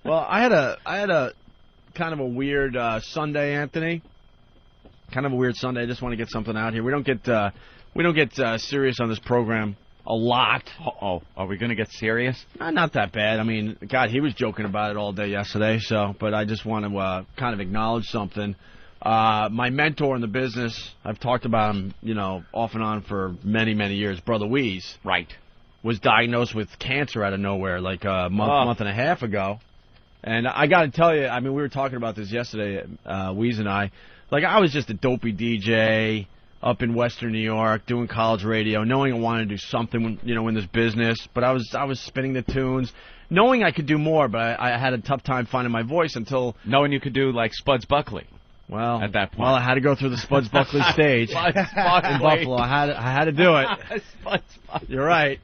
Well, I had a kind of a weird Sunday, Anthony. Kind of a weird Sunday. I just want to get something out here. We don't get serious on this program a lot. Uh-oh. Are we going to get serious? Not that bad. I mean, God, he was joking about it all day yesterday. But I just want to kind of acknowledge something. My mentor in the business, I've talked about him, off and on for many, many years. Brother Wease, right, was diagnosed with cancer out of nowhere, like a month and a half ago. And I got to tell you, I mean, we were talking about this yesterday, Wease and I. Like, I was just a dopey DJ up in Western New York doing college radio, knowing I wanted to do something, in this business. But I was spinning the tunes, knowing I could do more, but I had a tough time finding my voice until knowing you could do like Spuds Buckley. Well, at that point, I had to go through the Spuds Buckley stage in Buffalo. I had to do it. Spuds Buckley. You're right.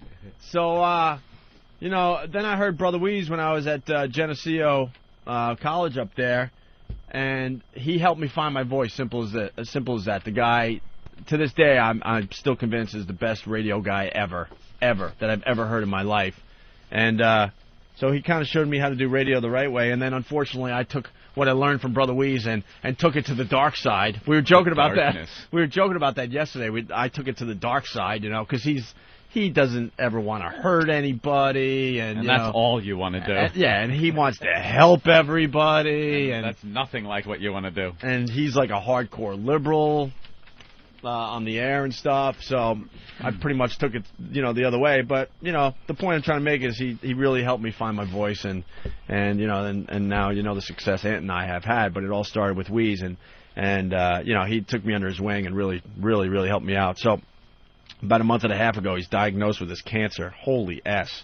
So, then I heard Brother Wease when I was at Geneseo College up there, and he helped me find my voice. Simple as that. The guy, to this day, I'm still convinced is the best radio guy ever that I've ever heard in my life. And so he kind of showed me how to do radio the right way. And then, unfortunately, I took what I learned from Brother Wease and took it to the dark side. We were joking about that. We were joking about that yesterday. I took it to the dark side, because he doesn't ever want to hurt anybody, and that's all you want to do. And he wants to help everybody, and that's nothing like what you want to do. And he's like a hardcore liberal on the air and stuff. So I pretty much took it, the other way. But the point I'm trying to make is he really helped me find my voice, and now the success Ant and I have had. But it all started with Wease, and he took me under his wing and really, really, really helped me out. So. About a month and a half ago, he's diagnosed with this cancer. Holy S!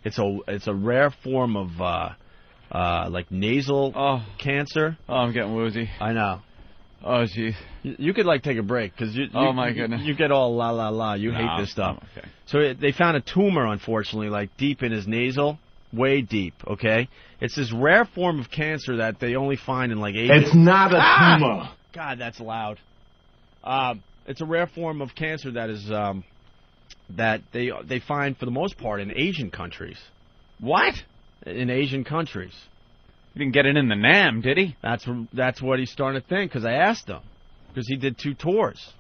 It's a rare form of like nasal cancer. Oh, I'm getting woozy. I know. Oh, jeez. You could take a break because oh my goodness, you get all la la la. You hate this stuff. Okay. So they found a tumor, unfortunately, like deep in his nasal, way deep. Okay, it's this rare form of cancer that they only find in like Asia. It's not a tumor. God, that's loud. It's a rare form of cancer that is that they find for the most part in Asian countries. What? In Asian countries. He didn't get it in the NAM, did he? That's what he's starting to think, because I asked him. Because he did 2 tours.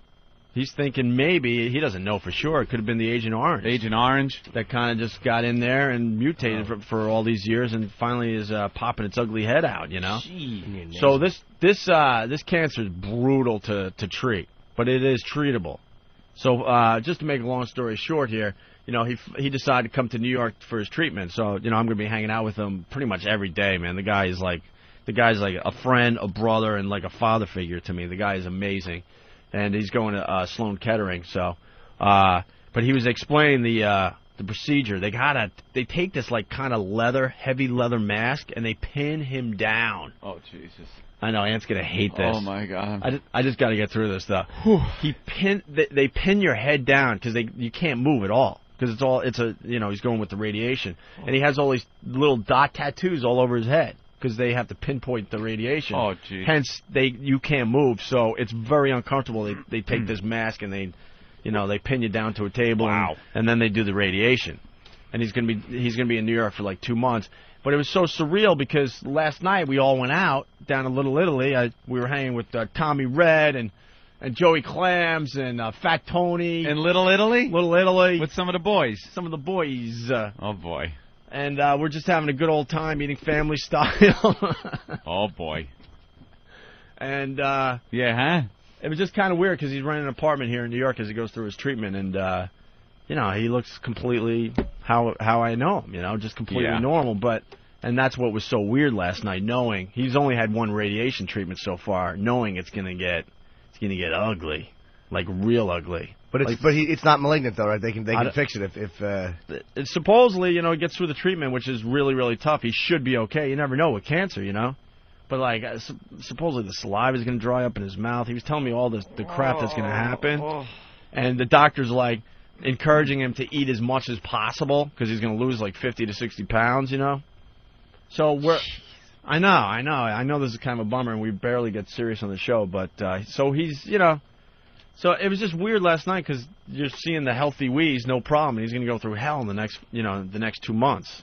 He's thinking maybe, he doesn't know for sure, it could have been the Agent Orange. Agent Orange? That kind of just got in there and mutated for all these years and finally is popping its ugly head out, Gee. So this cancer is brutal to treat. But it is treatable. So just to make a long story short here, he decided to come to New York for his treatment. So, I'm going to be hanging out with him pretty much every day, man. The guy's like a friend, a brother, and like a father figure to me. The guy is amazing. And he's going to Sloan Kettering. So, but he was explaining the procedure. They take this like kind of heavy leather mask, and they pin him down. Oh, Jesus. I know, Ant's gonna hate this. Oh my God! I just got to get through this stuff. They pin your head down because you can't move at all because he's going with the radiation, and he has all these little dot tattoos all over his head because they have to pinpoint the radiation. Oh, geez. Hence you can't move, so it's very uncomfortable. They take this mask and they pin you down to a table. Wow. And then they do the radiation, and he's gonna be in New York for like 2 months. But it was so surreal because last night we all went out down to Little Italy. We were hanging with Tommy Red and Joey Clams and Fat Tony. In Little Italy? Little Italy. With some of the boys. Some of the boys. Oh, boy. And we're just having a good old time eating family style. Oh, boy. And yeah, huh? It was just kind of weird because he's renting an apartment here in New York as he goes through his treatment. And, he looks completely how I know him, just completely normal. And that's what was so weird last night, knowing he's only had 1 radiation treatment so far, knowing it's gonna get ugly, like real ugly. But it's not malignant though, right? They can fix it if supposedly he gets through the treatment, which is really, really tough. He should be okay. You never know with cancer, But like supposedly the saliva is gonna dry up in his mouth. He was telling me all the crap that's gonna happen, and the doctor's like encouraging him to eat as much as possible because he's going to lose like 50 to 60 pounds, So I know this is kind of a bummer and we barely get serious on the show, but so he's, so it was just weird last night because you're seeing the healthy Wease, no problem, and he's going to go through hell in the next 2 months.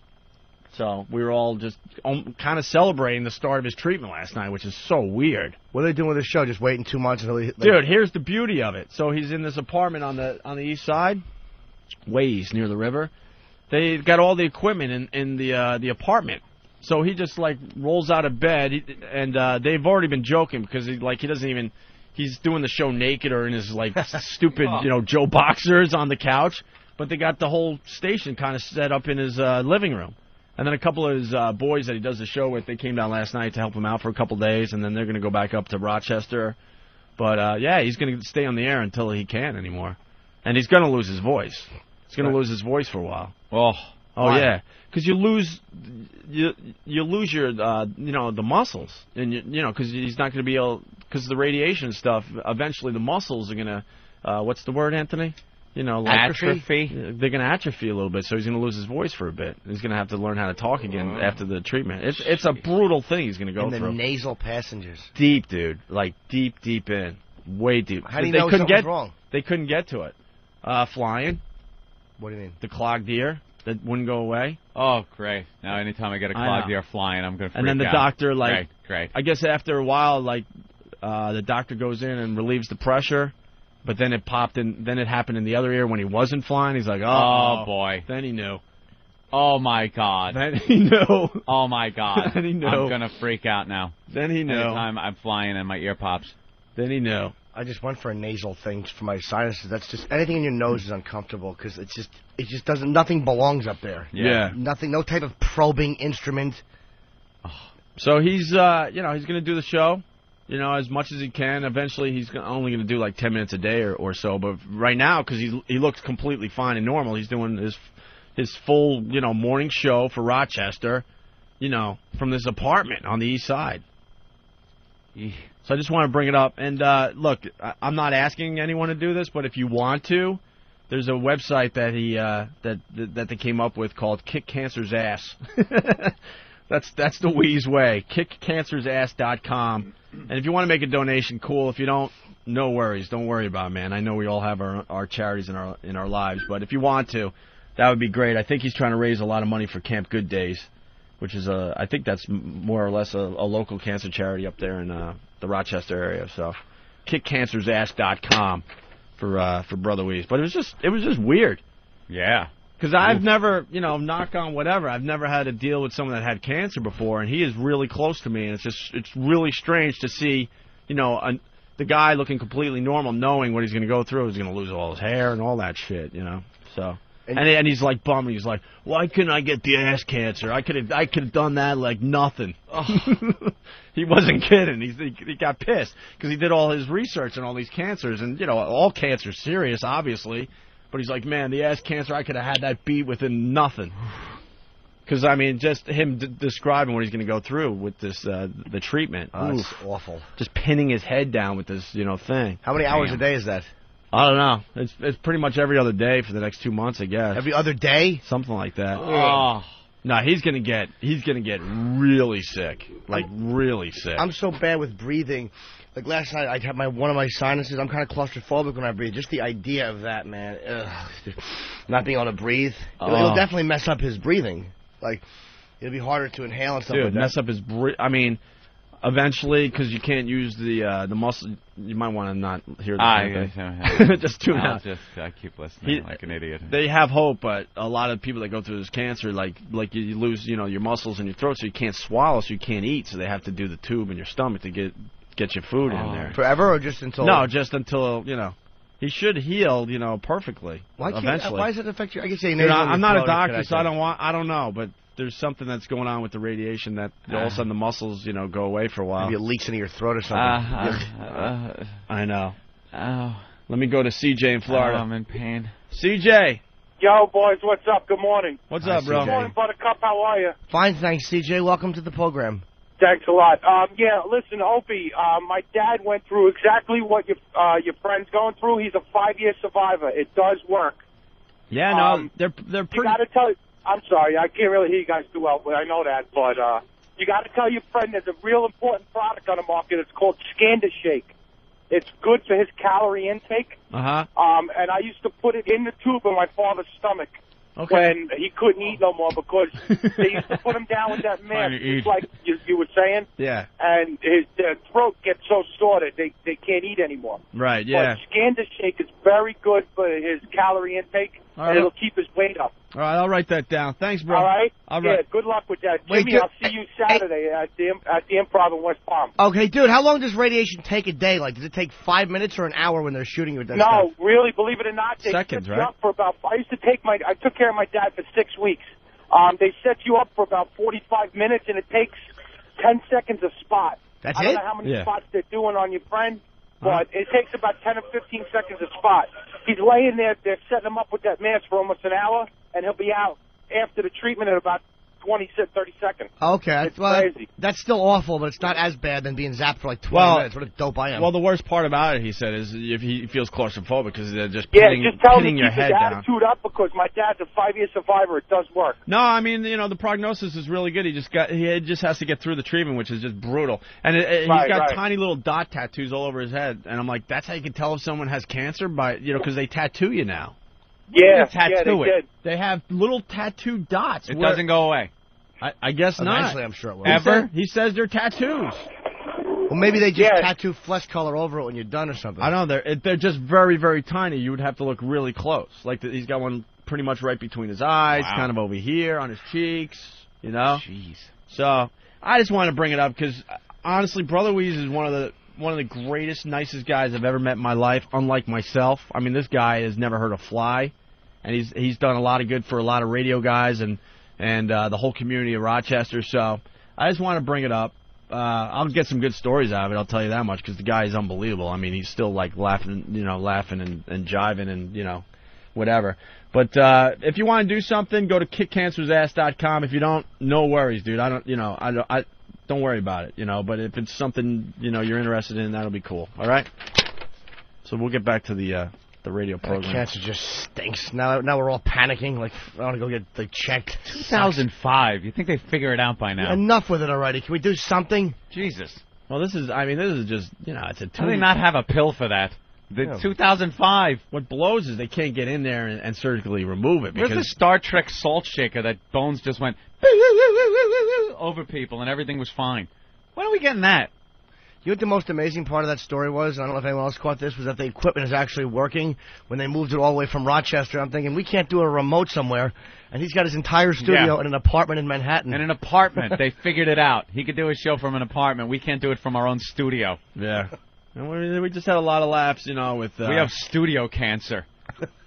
So we were all just kind of celebrating the start of his treatment last night, which is so weird. What are they doing with the show? Just waiting 2 months until he... Dude, here's the beauty of it. So he's in this apartment on the east side, Wease, near the river. They got all the equipment in the apartment. So he just like rolls out of bed, and they've already been joking because he doesn't even... He's doing the show naked or in his like stupid Joe boxers on the couch. But they got the whole station kind of set up in his living room. And then a couple of his boys that he does the show with, they came down last night to help him out for a couple days, and then they're going to go back up to Rochester. But, yeah, he's going to stay on the air until he can't anymore. And he's going to lose his voice. He's going to lose his voice for a while. Oh, yeah. Because you lose your, the muscles. And, because he's not going to be able, because of the radiation stuff, eventually the muscles are going to, what's the word, Anthony? Atrophy. They're going to atrophy a little bit, so he's going to lose his voice for a bit. He's going to have to learn how to talk again after the treatment. It's a brutal thing he's going to go through. In the nasal passages. Deep, dude. Like, deep in. Way deep. How do you know something's wrong? They couldn't get to it. Flying. What do you mean? The clogged ear that wouldn't go away. Oh, great. Now, anytime I get a clogged ear flying, I'm going to freak out. And then the doctor, Great. I guess after a while, the doctor goes in and relieves the pressure. But then it popped in. Then it happened in the other ear when he wasn't flying. He's like, oh boy. Then he knew. Oh my God. Then he knew. Oh my God. Then he knew. I'm gonna freak out now. Then he knew. Anytime I'm flying and my ear pops. Then he knew. I just went for a nasal thing for my sinuses. That's just anything in your nose is uncomfortable because it just doesn't. Nothing belongs up there. Yeah. Nothing. No type of probing instrument. So he's he's gonna do the show. As much as he can. Eventually, he's only going to do like 10 minutes a day or so. But right now, because he looks completely fine and normal, he's doing his full morning show for Rochester, from this apartment on the east side. So I just want to bring it up. And look, I'm not asking anyone to do this, but if you want to, there's a website that that they came up with called Kick Cancer's Ass. That's the Wease way. KickCancer'sAss.com. And if you want to make a donation, cool. If you don't, no worries. Don't worry about it, man. I know we all have our charities in our lives, but if you want to, that would be great. I think he's trying to raise a lot of money for Camp Good Days, which is I think that's more or less a local cancer charity up there in the Rochester area. So, KickCancer'sAss.com for Brother Wease. But it was just weird. Yeah. Because I've never, knock on whatever, I've never had to deal with someone that had cancer before, and he is really close to me, and it's really strange to see, the guy looking completely normal, knowing what he's going to go through. He's going to lose all his hair and all that shit, So, and he's like bummed. He's like, why couldn't I get the ass cancer? I could have done that like nothing. He wasn't kidding. He got pissed because he did all his research on all these cancers, and all cancer's serious, obviously. But he's like, man, the ass cancer, I could have had that beat within nothing. Because, just him describing what he's going to go through with this, the treatment. It's awful. Just pinning his head down with this, thing. How many hours a day is that? I don't know. It's pretty much every other day for the next 2 months, I guess. Every other day? Something like that. Oh. No, he's gonna get really sick. Like, really sick. I'm so bad with breathing. Like last night, I had one of my sinuses. I'm kind of claustrophobic when I breathe. Just the idea of that, man. Not being able to breathe. It'll definitely mess up his breathing. Like, it'll be harder to inhale and stuff like that. Mess up his eventually, because you can't use the muscle. You might want to not hear the just tune out. I keep listening like an idiot. They have hope, but a lot of people that go through this cancer, like you lose, your muscles in your throat, so you can't swallow, so you can't eat. So they have to do the tube in your stomach to get your food in there. Forever or just until? No, just until he should heal, perfectly. Eventually. Why does it affect you? I guess I'm not a doctor, so I don't know, but there's something that's going on with the radiation that all of a sudden the muscles, go away for a while. Maybe it leaks into your throat or something. I know. Oh. Let me go to CJ in Florida. I'm in pain. CJ. Yo, boys, what's up? Good morning. What's up, bro? Good morning, Buttercup. How are you? Fine, thanks, CJ. Welcome to the program. Thanks a lot. Yeah, listen, Opie, my dad went through exactly what your friend's going through. He's a 5-year survivor. It does work. Yeah, no, they're pretty... You got to tell... I'm sorry, I can't really hear you guys too well, but I know that. But you got to tell your friend there's a real important product on the market. It's called Scanda Shake. It's good for his calorie intake. Uh-huh. And I used to put it in the tube in my father's stomach. when he couldn't eat no more because they used to put him down with that mask, just like you were saying. Yeah. And his throat gets so sore that they can't eat anymore. Right, yeah. But Scanda Shake is very good for his calorie intake, and it'll keep his weight up. All right, I'll write that down. Thanks, bro. All right? All right. Yeah, good luck with that. Wait, Jimmy, I'll see you Saturday at the Improv in West Palm. Okay, dude, how long does radiation take a day? Like, does it take 5 minutes or an hour when they're shooting you with that stuff? No, really, believe it or not, they Seconds, set right? you up for about. I took care of my dad for 6 weeks. They set you up for about 45 minutes, and it takes 10 seconds a spot. That's I don't it? know how many spots they're doing on your friend, but it takes about 10 or 15 seconds a spot. He's laying there. They're setting him up with that mask for almost an hour, and he'll be out after the treatment in about 30 seconds. Okay. It's crazy. That's still awful, but it's not as bad than being zapped for like 20 minutes. What a dope I am. Well, the worst part about it, he said, is if he feels claustrophobic because they're just just tell him pinning to your keep his head down. attitude up because my dad's a 5-year survivor. It does work. No, I mean, the prognosis is really good. He just has to get through the treatment, which is just brutal. And he's got tiny little dot tattoos all over his head. And I'm like, that's how you can tell if someone has cancer by, because they tattoo you now. Yeah, tattoo they it. did. They have little tattoo dots. It doesn't go away. I guess not. Eventually, I'm sure it will. Ever? He says they're tattoos. Well, maybe they just tattoo flesh color over it when you're done or something. I don't know. They're just very, very tiny. You would have to look really close. Like he's got one pretty much right between his eyes, kind of over here on his cheeks. Jeez. So I just wanted to bring it up because honestly, Brother Wease is one of the greatest, nicest guys I've ever met in my life. Unlike myself, I mean, this guy has never hurt a fly, and he's done a lot of good for a lot of radio guys and the whole community of Rochester. So I just want to bring it up. I'll get some good stories out of it, I'll tell you that much, because the guy is unbelievable. I mean, he's still like laughing and jiving and whatever. But if you want to do something, go to kickcancersass.com. If you don't, no worries, dude. I don't worry about it, But if it's something you're interested in, that'll be cool. All right. So we'll get back to the radio program. Cancer just stinks. Now we're all panicking. Like, I want to go get checked. 2005. You think they figure it out by now? Enough with it already. Can we do something? Jesus. Well, this is just, it's a How do they not have a pill for that? 2005. What blows is they can't get in there and surgically remove it. Where's the Star Trek salt shaker that Bones just went over people and everything was fine? When are we getting that? You know what the most amazing part of that story was? I don't know if anyone else caught this, was that the equipment is actually working when they moved it all the way from Rochester. I'm thinking, we can't do a remote somewhere. And he's got his entire studio in an apartment in Manhattan. In an apartment. They figured it out. He could do a show from an apartment. We can't do it from our own studio. Yeah. And we just had a lot of laughs, with... we have studio cancer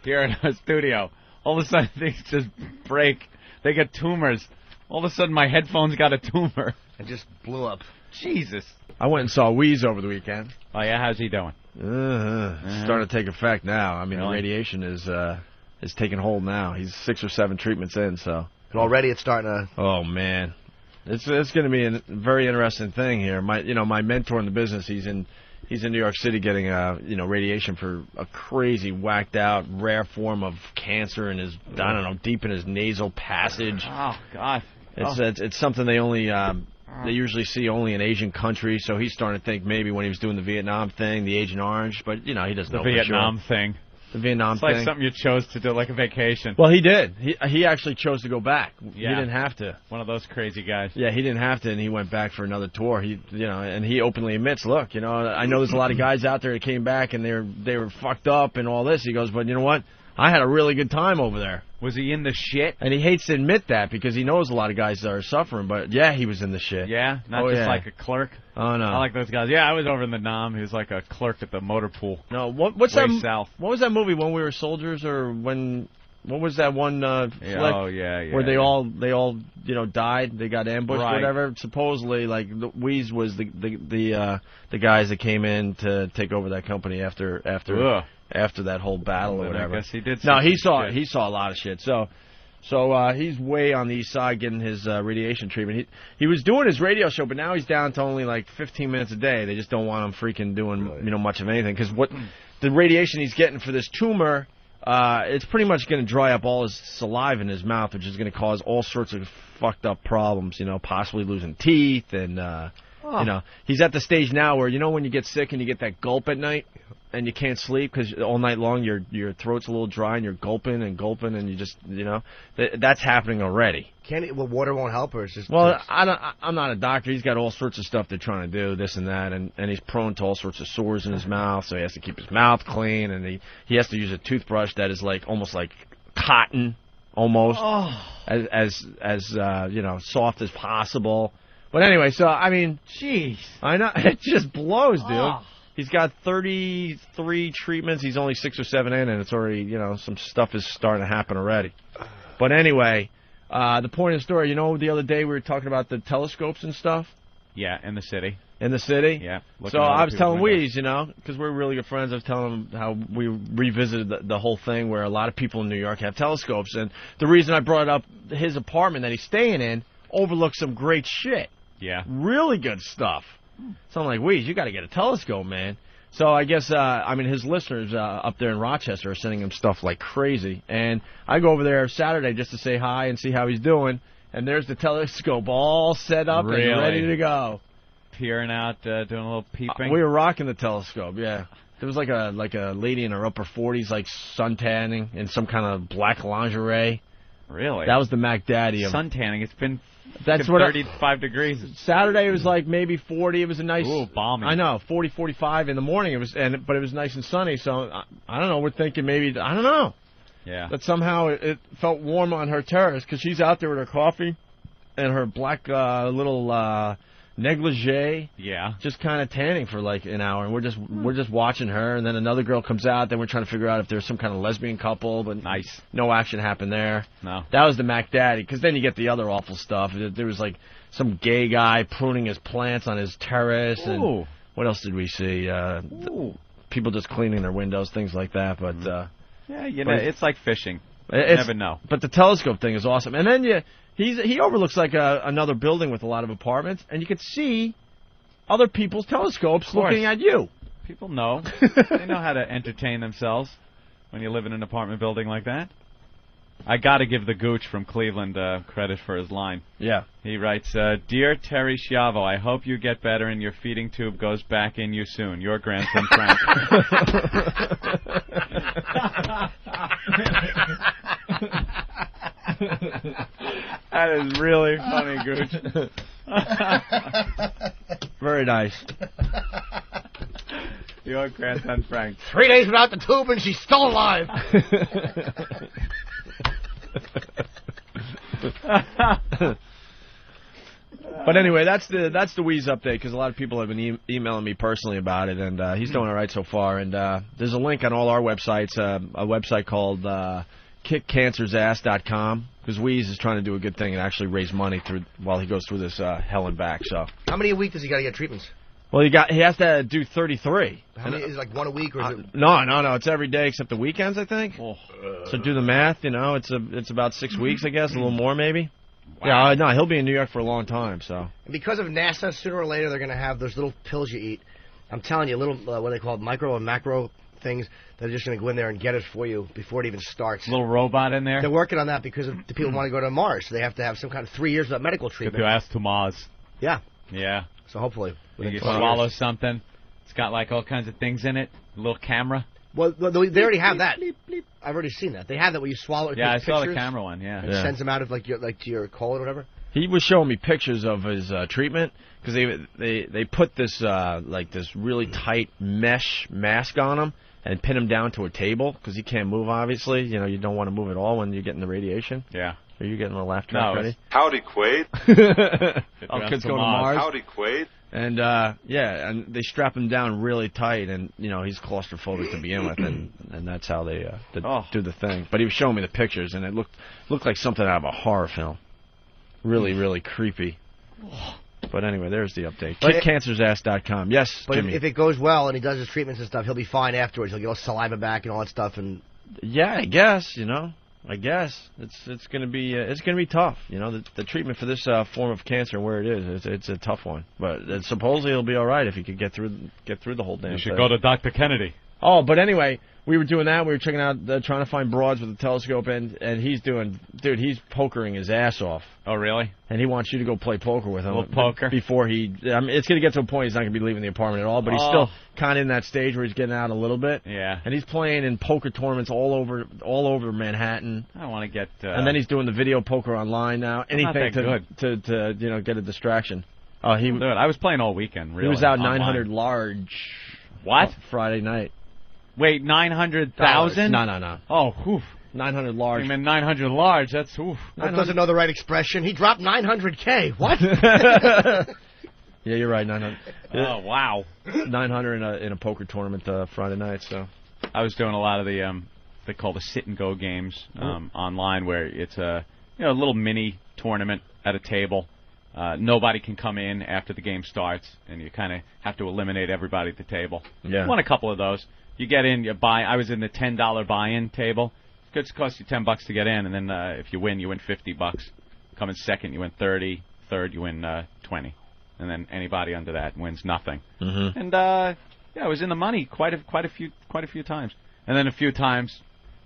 here in our studio. All of a sudden, things just break. They get tumors. All of a sudden, my headphones got a tumor. It just blew up. Jesus. I went and saw Wease over the weekend. Oh, yeah? How's he doing? Starting to take effect now. I mean, the radiation is taking hold now. He's 6 or 7 treatments in, so... And already it's starting to... Oh, man. It's going to be a very interesting thing here. My mentor in the business, he's in New York City getting radiation for a crazy, whacked out, rare form of cancer in his, deep in his nasal passage. Oh, God. It's something they usually see only in Asian countries, so he's starting to think maybe when he was doing the Vietnam thing, the Agent Orange, but, he doesn't know the Vietnam thing. The Vietnam thing. It's like something you chose to do, like a vacation. Well, he did. He actually chose to go back. Yeah. He didn't have to. One of those crazy guys. Yeah, he didn't have to, and he went back for another tour. And he openly admits, look, I know there's a lot of guys out there that came back and they were fucked up and all this. He goes, but you know what? I had a really good time over there. Was he in the shit? And he hates to admit that because he knows a lot of guys that are suffering, but yeah, he was in the shit. Yeah? Not just like a clerk? Oh, no. I like those guys. Yeah, I was over in the Nam. He was like a clerk at the motor pool. No, what's way that? South. What was that movie, When We Were Soldiers, or what was that one flick? Oh, yeah. Where they all died, they got ambushed right. or whatever. Supposedly, like, Wease was the guys that came in to take over that company after that whole battle or whatever. I guess he did. No, he saw a lot of shit. So he's way on the east side getting his radiation treatment. He was doing his radio show, but now he's down to only like 15 minutes a day. They just don't want him freaking doing much of anything because what the radiation he's getting for this tumor, it's pretty much going to dry up all his saliva in his mouth, which is going to cause all sorts of fucked up problems. Possibly losing teeth and he's at the stage now where when you get sick and you get that gulp at night. and you can't sleep because all night long your throat's a little dry and you're gulping and gulping and you just that's happening already. Well, water won't help, or it's just. Well, I'm not a doctor. He's got all sorts of stuff they're trying to do, this and that, and he's prone to all sorts of sores in his mouth, so he has to keep his mouth clean, and he has to use a toothbrush that is like almost like cotton, almost as soft as possible. But anyway, so I mean, jeez, I know it just blows, dude. He's got 33 treatments. He's only 6 or 7 in, and it's already, some stuff is starting to happen already. But anyway, the point of the story, the other day we were talking about the telescopes and stuff? Yeah, in the city. In the city? Yeah. So I was telling Wease, because we're really good friends, I was telling him how we revisited the whole thing where a lot of people in New York have telescopes. And the reason I brought up his apartment that he's staying in overlooks some great shit. Yeah. Really good stuff. So I'm like, Wease, you got to get a telescope, man. So I guess, his listeners up there in Rochester are sending him stuff like crazy. And I go over there Saturday just to say hi and see how he's doing. And there's the telescope all set up and ready to go. Peering out, doing a little peeping. We were rocking the telescope, yeah. There was like a lady in her upper 40s, like suntanning in some kind of black lingerie. Really? That was the Mac Daddy of suntanning. It's been 35 degrees. Saturday it was like maybe 40. It was a nice. Ooh, balmy. I know, 40, 45 in the morning. But it was nice and sunny. So I don't know. We're thinking maybe I don't know. Yeah. That somehow it felt warm on her terrace because she's out there with her coffee and her black little negligee. Yeah. Just kind of tanning for like an hour, and we're just watching her. And then another girl comes out. Then we're trying to figure out if there's some kind of lesbian couple. But nice. No action happened there. No. That was the Mac Daddy. Because then you get the other awful stuff. There was like some gay guy pruning his plants on his terrace. Ooh. And what else did we see? People just cleaning their windows, things like that. But yeah, it's like fishing. You never know. But the telescope thing is awesome. And then he overlooks like another building with a lot of apartments, and you can see other people's telescopes looking at you. People know. They know how to entertain themselves when you live in an apartment building like that. I got to give the Gooch from Cleveland credit for his line. Yeah. He writes, Dear Terry Schiavo, I hope you get better and your feeding tube goes back in you soon. Your grandson, Frank. That is really funny, Gooch. Very nice. Your grandson, Frank. 3 days without the tube and she's still alive. But anyway, that's the Wease update because a lot of people have been emailing me personally about it, and he's doing all right so far. And there's a link on all our websites, a website called kickcancersass.com, because Wease is trying to do a good thing and actually raise money while he goes through this hell and back. So how many a week does he got to get treatments? Well, he has to do 33. How many is it, like one a week or? Is it... No. It's every day except the weekends, I think. So do the math. It's about 6 weeks, I guess, a little more maybe. Wow. Yeah, no, he'll be in New York for a long time. So. And because of NASA, sooner or later they're going to have those little pills you eat. I'm telling you, little what are they called, micro and macro things that are just going to go in there and get it for you before it even starts. Little robot in there. They're working on that because the people want to go to Mars, so they have to have some kind of 3 years without medical treatment. If you ask to Mars. Yeah. Yeah. So hopefully. You swallow something. It's got like all kinds of things in it. A little camera. Well, they already have that. I've already seen that. They have that where you swallow it. Yeah, I saw the camera one. Yeah. It sends them out of to your colon or whatever. He was showing me pictures of his treatment because they put this this really tight mesh mask on him and pin him down to a table because he can't move. Obviously, you don't want to move at all when you're getting the radiation. Yeah. Are you getting the laugh track ready? Howdy, Quaid. All kids go to Mars. Howdy, Quaid. And and they strap him down really tight, and he's claustrophobic to begin with, and that's how they do the thing. But he was showing me the pictures, and it looked like something out of a horror film. Really, really creepy. But anyway, there's the update. KickCancersass.com. Yes, but Jimmy. If it goes well and he does his treatments and stuff, he'll be fine afterwards. He'll get all saliva back and all that stuff. And yeah, I guess I guess it's going to be tough. The treatment for this form of cancer and where it is, it's a tough one. But supposedly it'll be all right if he could get through the whole damn thing. You should go to Dr. Kennedy. Oh, but anyway, we were doing that. We were checking out, trying to find broads with a telescope, and he's he's pokering his ass off. Oh, really? And he wants you to go play poker with him. Well, poker. Before it's going to get to a point he's not going to be leaving the apartment at all, but he's still kind of in that stage where he's getting out a little bit. Yeah. And he's playing in poker tournaments all over Manhattan. I want to get... and then he's doing the video poker online now. Anything to get a distraction. Dude, I was playing all weekend, really. He was out online. 900 large. What? Friday night. Wait, 900,000? No. Oh, oof. 900 large. I mean, 900 large, that's oof. That doesn't know the right expression. He dropped 900K. What? Yeah, you're right, 900. Oh, wow. 900 in a poker tournament Friday night, so. I was doing a lot of the, they call the sit-and-go games online, where it's a little mini tournament at a table. Nobody can come in after the game starts, and you kind of have to eliminate everybody at the table. Yeah. Won a couple of those. You get in, you buy. I was in the $10 buy-in table. It costs you $10 to get in, and then if you win $50. Come in second, you win 30. Third, you win 20, and then anybody under that wins nothing. Mm-hmm. And I was in the money quite a few times, and then a few times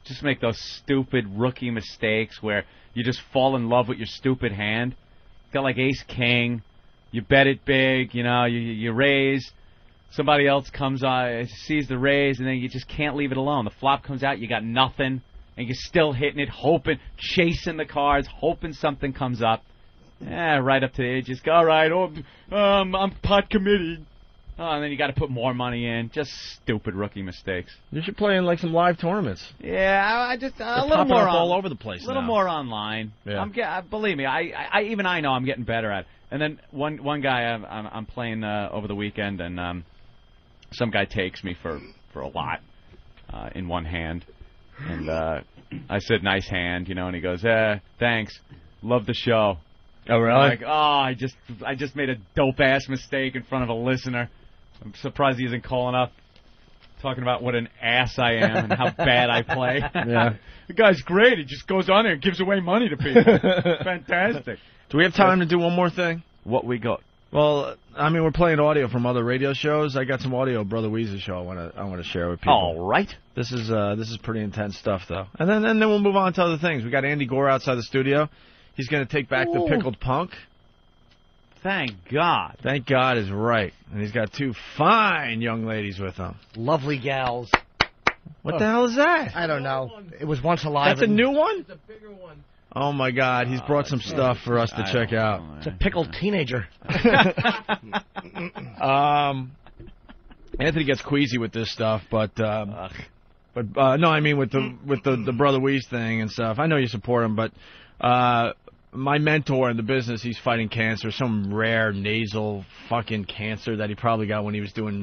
just make those stupid rookie mistakes where you just fall in love with your stupid hand. Got like ace king, you bet it big, you raise. Somebody else comes sees the raise, and then you just can't leave it alone. The flop comes out, you got nothing, and you're still hitting it, hoping, chasing the cards, hoping something comes up. Right up to the edge, just go, all right, I'm pot committed. Oh, and then you got to put more money in. Just stupid rookie mistakes. You should play in like some live tournaments. Yeah, I just a little more all over the place. A little more online. Yeah. Believe me, I know I'm getting better at it. And then one guy I'm playing over the weekend, and some guy takes me for a lot in one hand, and I said nice hand, and he goes, thanks, love the show. Oh really? I'm like, I just made a dope ass mistake in front of a listener. I'm surprised he isn't calling up, talking about what an ass I am and how bad I play. Yeah. The guy's great. He just goes on there and gives away money to people. Fantastic. Do we have time to do one more thing? What we got? Well, I mean, we're playing audio from other radio shows. I got some audio of Brother Wease's show I want to share with people. All right. This is pretty intense stuff, though. And then we'll move on to other things. We got Andy Gore outside the studio. He's going to take back the pickled punk. Thank God. Thank God is right. And he's got two fine young ladies with him. Lovely gals. What the hell is that? I don't know. It was once alive. That's a new one? It's a bigger one. Oh, my God. He's brought some stuff for us to check out. It's a pickled teenager. Anthony gets queasy with this stuff, but no, I mean with the Brother Wease thing and stuff. I know you support him, but my mentor in the business, he's fighting cancer, some rare nasal fucking cancer that he probably got when he was doing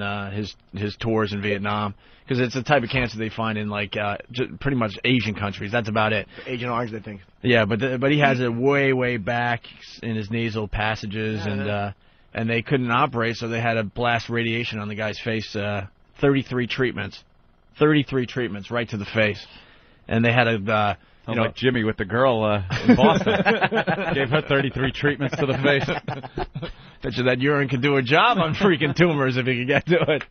his tours in Vietnam. Because it's the type of cancer they find in like pretty much Asian countries. That's about it. Agent Orange, they think. Yeah, but he has it way back in his nasal passages, and they couldn't operate, so they had to blast radiation on the guy's face. 33 treatments right to the face, and they had to. Like Jimmy with the girl in Boston. Gave her 33 treatments to the face. Bet you that urine could do a job on freaking tumors if he could get to it.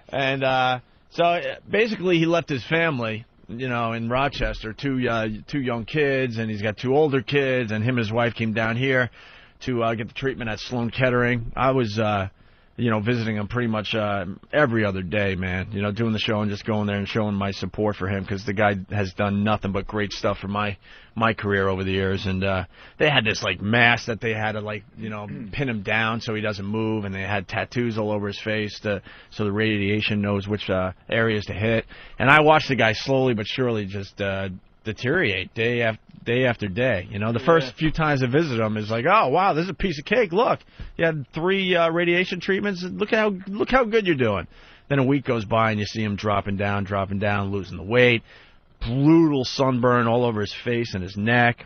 And so basically he left his family, in Rochester, two young kids, and he's got two older kids, and him and his wife came down here to get the treatment at Sloan Kettering. I was visiting him pretty much every other day, man. Doing the show and just going there and showing my support for him because the guy has done nothing but great stuff for my career over the years. And they had this like mask that they had to pin him down so he doesn't move, and they had tattoos all over his face so the radiation knows which areas to hit. And I watched the guy slowly but surely just deteriorate day after day. The first few times I visited him is like, oh wow, this is a piece of cake. Look, you had 3 radiation treatments. Look how good you're doing. Then a week goes by and you see him dropping down, losing the weight, brutal sunburn all over his face and his neck.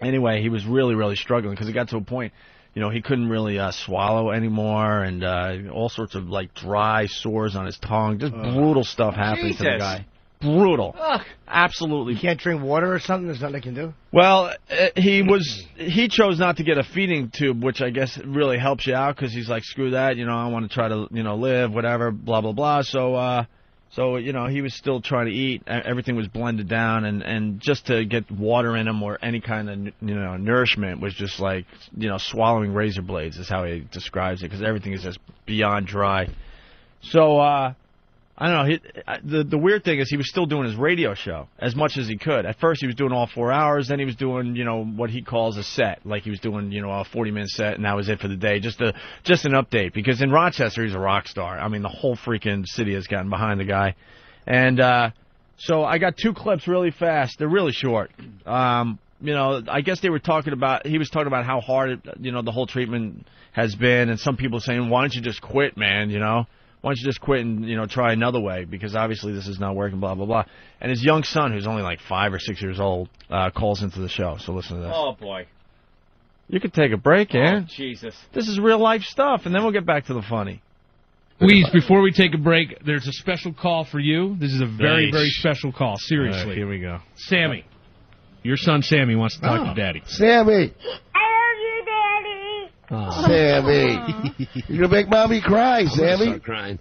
Anyway, he was really struggling because it got to a point, he couldn't really swallow anymore, and all sorts of like dry sores on his tongue. Just brutal stuff happening to the guy. Brutal. Ugh. Absolutely. You can't drink water or something? There's nothing they can do? Well, he chose not to get a feeding tube, which I guess really helps you out because he's like, screw that, I want to try to, live, whatever, blah, blah, blah. So So, you know, he was still trying to eat. Everything was blended down, and just to get water in him or any kind of, you know, nourishment was just like, you know, swallowing razor blades is how he describes it, because everything is just beyond dry. So, I don't know. The weird thing is he was still doing his radio show as much as he could. At first he was doing all 4 hours. Then he was doing, you know, what he calls a set. Like he was doing, you know, a 40-minute set, and that was it for the day. Just an update. Because in Rochester, he's a rock star. I mean, the whole freaking city has gotten behind the guy. And so I got 2 clips really fast. They're really short. You know, I guess he was talking about how hard, you know, the whole treatment has been. And some people saying, why don't you just quit, man, you know? Why don't you just quit and, you know, try another way, because obviously this is not working, blah, blah, blah. And his young son, who's only like 5 or 6 years old, calls into the show. So listen to this. Oh, boy. You could take a break, Ann. Oh, Jesus. This is real-life stuff, and then we'll get back to the funny. Wease, before we take a break, there's a special call for you. This is a very, very special call. Seriously. Here we go. Sammy. Your son Sammy wants to talk to Daddy. Sammy. Oh. Sammy. You're going to make Mommy cry, Sammy. Start crying.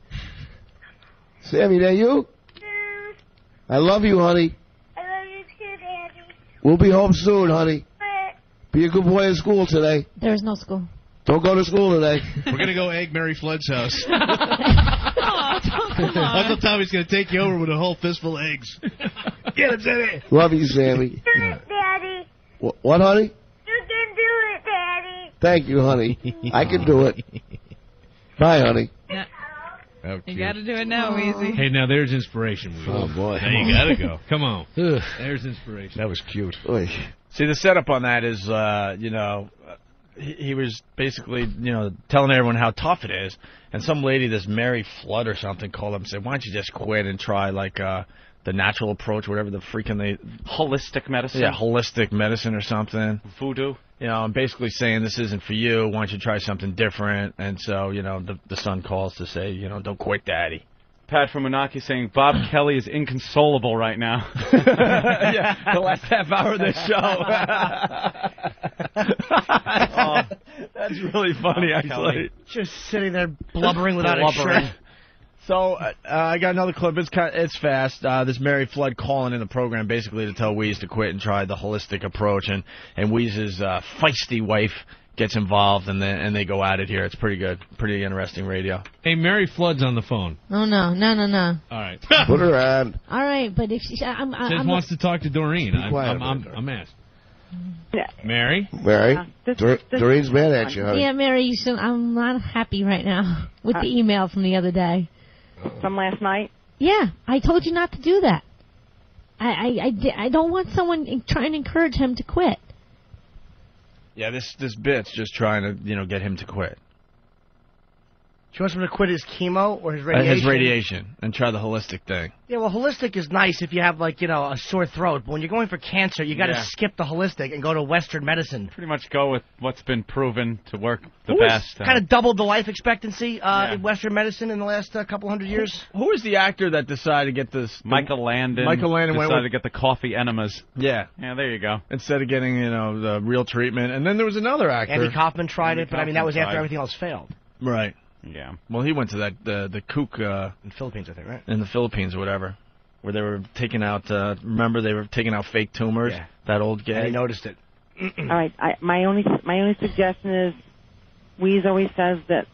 Sammy, that you? I love you, honey. I love you too, Daddy. We'll be home soon, honey. Be a good boy in school today. There is no school. Don't go to school today. We're going to go egg Mary Flood's house. Uncle Tommy's going to take you over with a whole fistful of eggs. Get him, Sammy. Love you, Sammy. Daddy. What, honey? You can do it, Daddy. Thank you, honey. I can do it. Bye, honey. Yeah. You got to do it now, Weezy. Hey, now there's inspiration. Weezy. Oh, boy. Now you got to go. Come on. There's inspiration. That was cute. See, the setup on that is, you know, he was basically, you know, telling everyone how tough it is. And some lady, this Mary Flood or something, called him and said, why don't you just quit and try, like, the natural approach, whatever the freaking Holistic medicine? Yeah, holistic medicine or something. Voodoo? You know, I'm basically saying this isn't for you. Why don't you try something different? And so, you know, the son calls to say, you know, don't quit, Daddy. Pat from Menaki saying Bob Kelly is inconsolable right now. Yeah, the last half hour of this show. That's really funny, actually. Just sitting there blubbering without a shirt. So I got another clip. It's fast. This Mary Flood calling in the program basically to tell Wease to quit and try the holistic approach, and Wease's feisty wife gets involved, and they go at it here. It's pretty good, pretty interesting radio. Hey, Mary Flood's on the phone. Oh, no. All right. Put her on. All right, but if she... Says wants to talk to Doreen. I'm asked. Mary? Doreen's mad at you, honey. Yeah, Mary, I'm not happy right now with the email from the other day. From last night? Yeah, I told you not to do that. I don't want someone trying to encourage him to quit. Yeah, this bit's just trying to, you know, get him to quit. She wants him to quit his chemo or his radiation? His radiation, and try the holistic thing. Yeah, well, holistic is nice if you have, like, you know, a sore throat. But when you're going for cancer, you got to skip the holistic and go to Western medicine. Pretty much go with what's been proven to work the best. Kind of doubled the life expectancy in Western medicine in the last couple hundred years. Who is the actor that decided to get this? Michael Landon. Michael Landon decided to get the coffee enemas. Yeah. Yeah, there you go. Instead of getting, you know, the real treatment. And then there was another actor. Andy Kaufman tried it, but I mean, that was after everything else failed. Right. Yeah. Well, he went to the kook in the Philippines, I think, right? In the Philippines or whatever, where they were taking out. Remember, they were taking out fake tumors. Yeah. That old guy. And he noticed it. All right. My only suggestion is, Wease always says that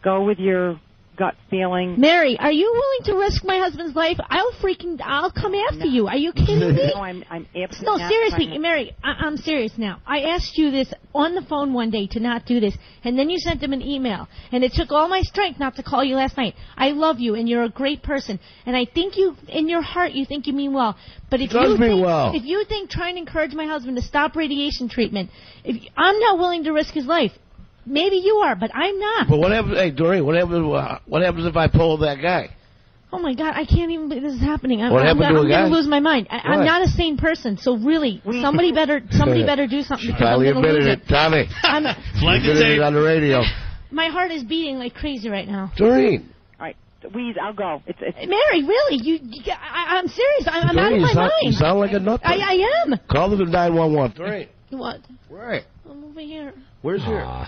go with your gut feeling. Mary, are you willing to risk my husband's life? I'll come after you. Are you kidding me? No, I'm absolutely No, not seriously, Mary, I'm serious now. I asked you this on the phone one day to not do this, and then you sent him an email, and it took all my strength not to call you last night. I love you, and you're a great person, and I think you, in your heart, you think you mean well. But if you think trying to encourage my husband to stop radiation treatment, I'm not willing to risk his life. Maybe you are, but I'm not. But what happens, hey, Doreen, what happens if I pull that guy? Oh, my God, I can't even believe this is happening. I'm to a guy? I'm going to lose my mind. I'm not a sane person, so really, somebody better do something. She finally admitted it, Tommy. Flag the tape on the radio. My heart is beating like crazy right now. Doreen. All right, Wease, I'll go. It's Mary, really? I'm serious. I'm out of my mind. You sound like a nut. I am. Call the 911. Doreen. What? Where? I'm over here. Where's here?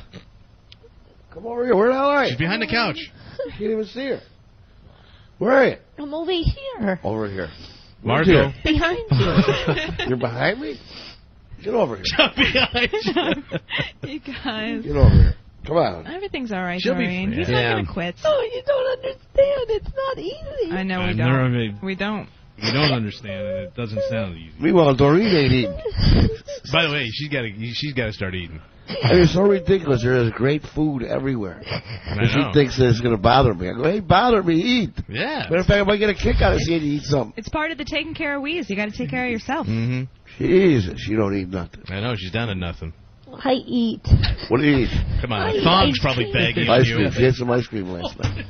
Come over here. Where the hell are you? She's behind the couch. You can't even see her. Where are you? I'm over here. Over here. Marco. Behind you. You're behind me? Get over here. You guys. Get over here. Come on. Everything's all right, She'll be Doreen. fine. He's Yeah. not going to quit. Oh, you don't understand. It's not easy. I know we I don't. never- We don't. You don't understand, and it doesn't sound easy. Meanwhile, Doreen ain't eating. By the way, she's got to start eating. I mean, it's so ridiculous. There is great food everywhere. And she know. thinks that it's going to bother me. I go, hey, bother me, eat. Yeah. Matter of fact, I might get a kick out of seeing you eat something. It's part of the taking care of Wease. You got to take care of yourself. Mm-hmm. Jesus, you don't eat nothing. I know, she's down to nothing. I eat. What do you eat? Come on, I Thong's eat probably ice begging Ice you. cream. She had some ice cream last night.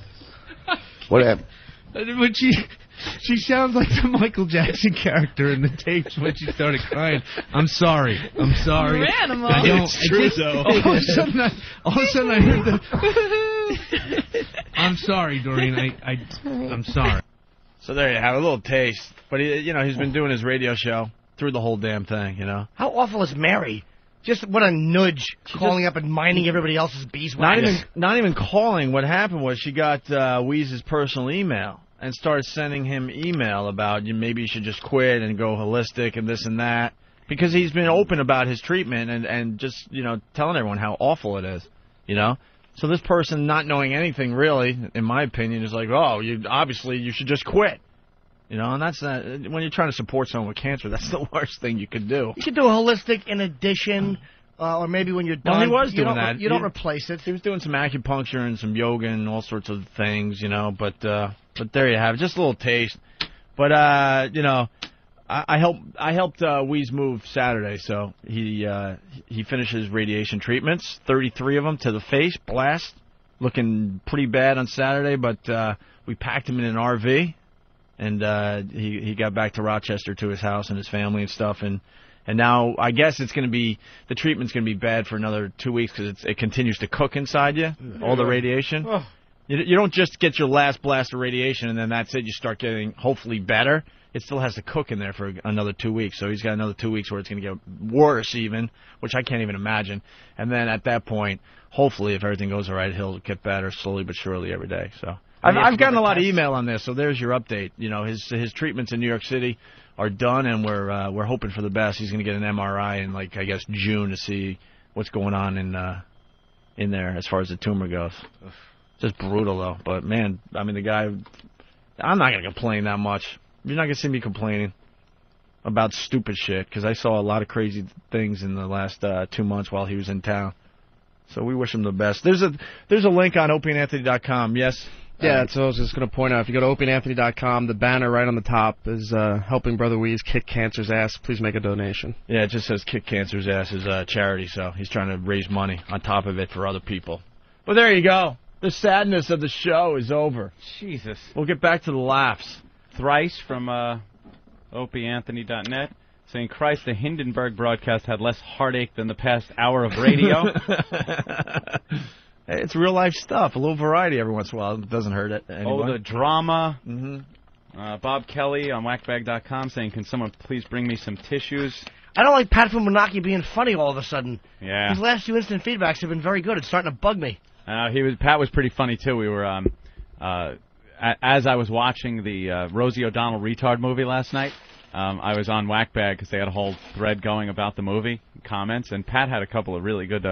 What happened? But she sounds like the Michael Jackson character in the tapes when she started crying. I'm sorry. I'm sorry. You're animal. I don't. It's true, though. All of a sudden I heard the. I'm sorry, Doreen. I'm sorry. So there you have a little taste. But he's been doing his radio show through the whole damn thing. How awful is Mary? Just what a nudge, calling up and minding everybody else's beeswax. Not even calling. What happened was she got Weeze's personal email and started sending him email about maybe you should just quit and go holistic and this and that, because he's been open about his treatment and just telling everyone how awful it is. So this person, not knowing anything really, in my opinion, is like, oh, obviously you should just quit. And that's not, when you're trying to support someone with cancer, that's the worst thing you could do. You could do a holistic in addition, or maybe when you're done. Well, he was doing that. You don't replace it. He was doing some acupuncture and some yoga and all sorts of things, But there you have it, just a little taste. But I helped Wease move Saturday, so he finished his radiation treatments, 33 of them to the face, blast, looking pretty bad on Saturday. But we packed him in an RV. And he got back to Rochester to his house and his family and stuff, and now I guess the treatment's gonna be bad for another 2 weeks because it continues to cook inside you, all the radiation. Oh. You don't just get your last blast of radiation and then that's it. You start getting hopefully better. It still has to cook in there for another 2 weeks, so he's got another 2 weeks where it's gonna get worse even, which I can't even imagine. And then at that point, hopefully if everything goes all right, he'll get better slowly but surely every day. So. I've gotten a lot of email on this, so there's your update. His treatments in New York City are done, and we're hoping for the best. He's going to get an MRI in I guess June to see what's going on in there as far as the tumor goes. Just brutal though. But man, I mean the guy. I'm not going to complain that much. You're not going to see me complaining about stupid shit because I saw a lot of crazy things in the last 2 months while he was in town. So we wish him the best. There's a link on opieandanthony.com. Yes. Yeah, that's what I was just going to point out. If you go to opieandanthony.com, the banner right on the top is helping Brother Wease kick cancer's ass. Please make a donation. Yeah, it just says kick cancer's ass is a charity, so he's trying to raise money on top of it for other people. But there you go. The sadness of the show is over. Jesus. We'll get back to the laughs. Thrice from opieanthony.net saying, Christ, the Hindenburg broadcast had less heartache than the past hour of radio. It's real life stuff. A little variety every once in a while. It doesn't hurt it. Oh, the drama. Mm-hmm. Bob Kelly on whackbag.com saying, can someone please bring me some tissues? I don't like Pat from Menaki being funny all of a sudden. Yeah. His last few instant feedbacks have been very good. It's starting to bug me. Pat was pretty funny, too. We were, as I was watching the Rosie O'Donnell retard movie last night, I was on Whackbag because they had a whole thread going about the movie, comments, and Pat had a couple of really good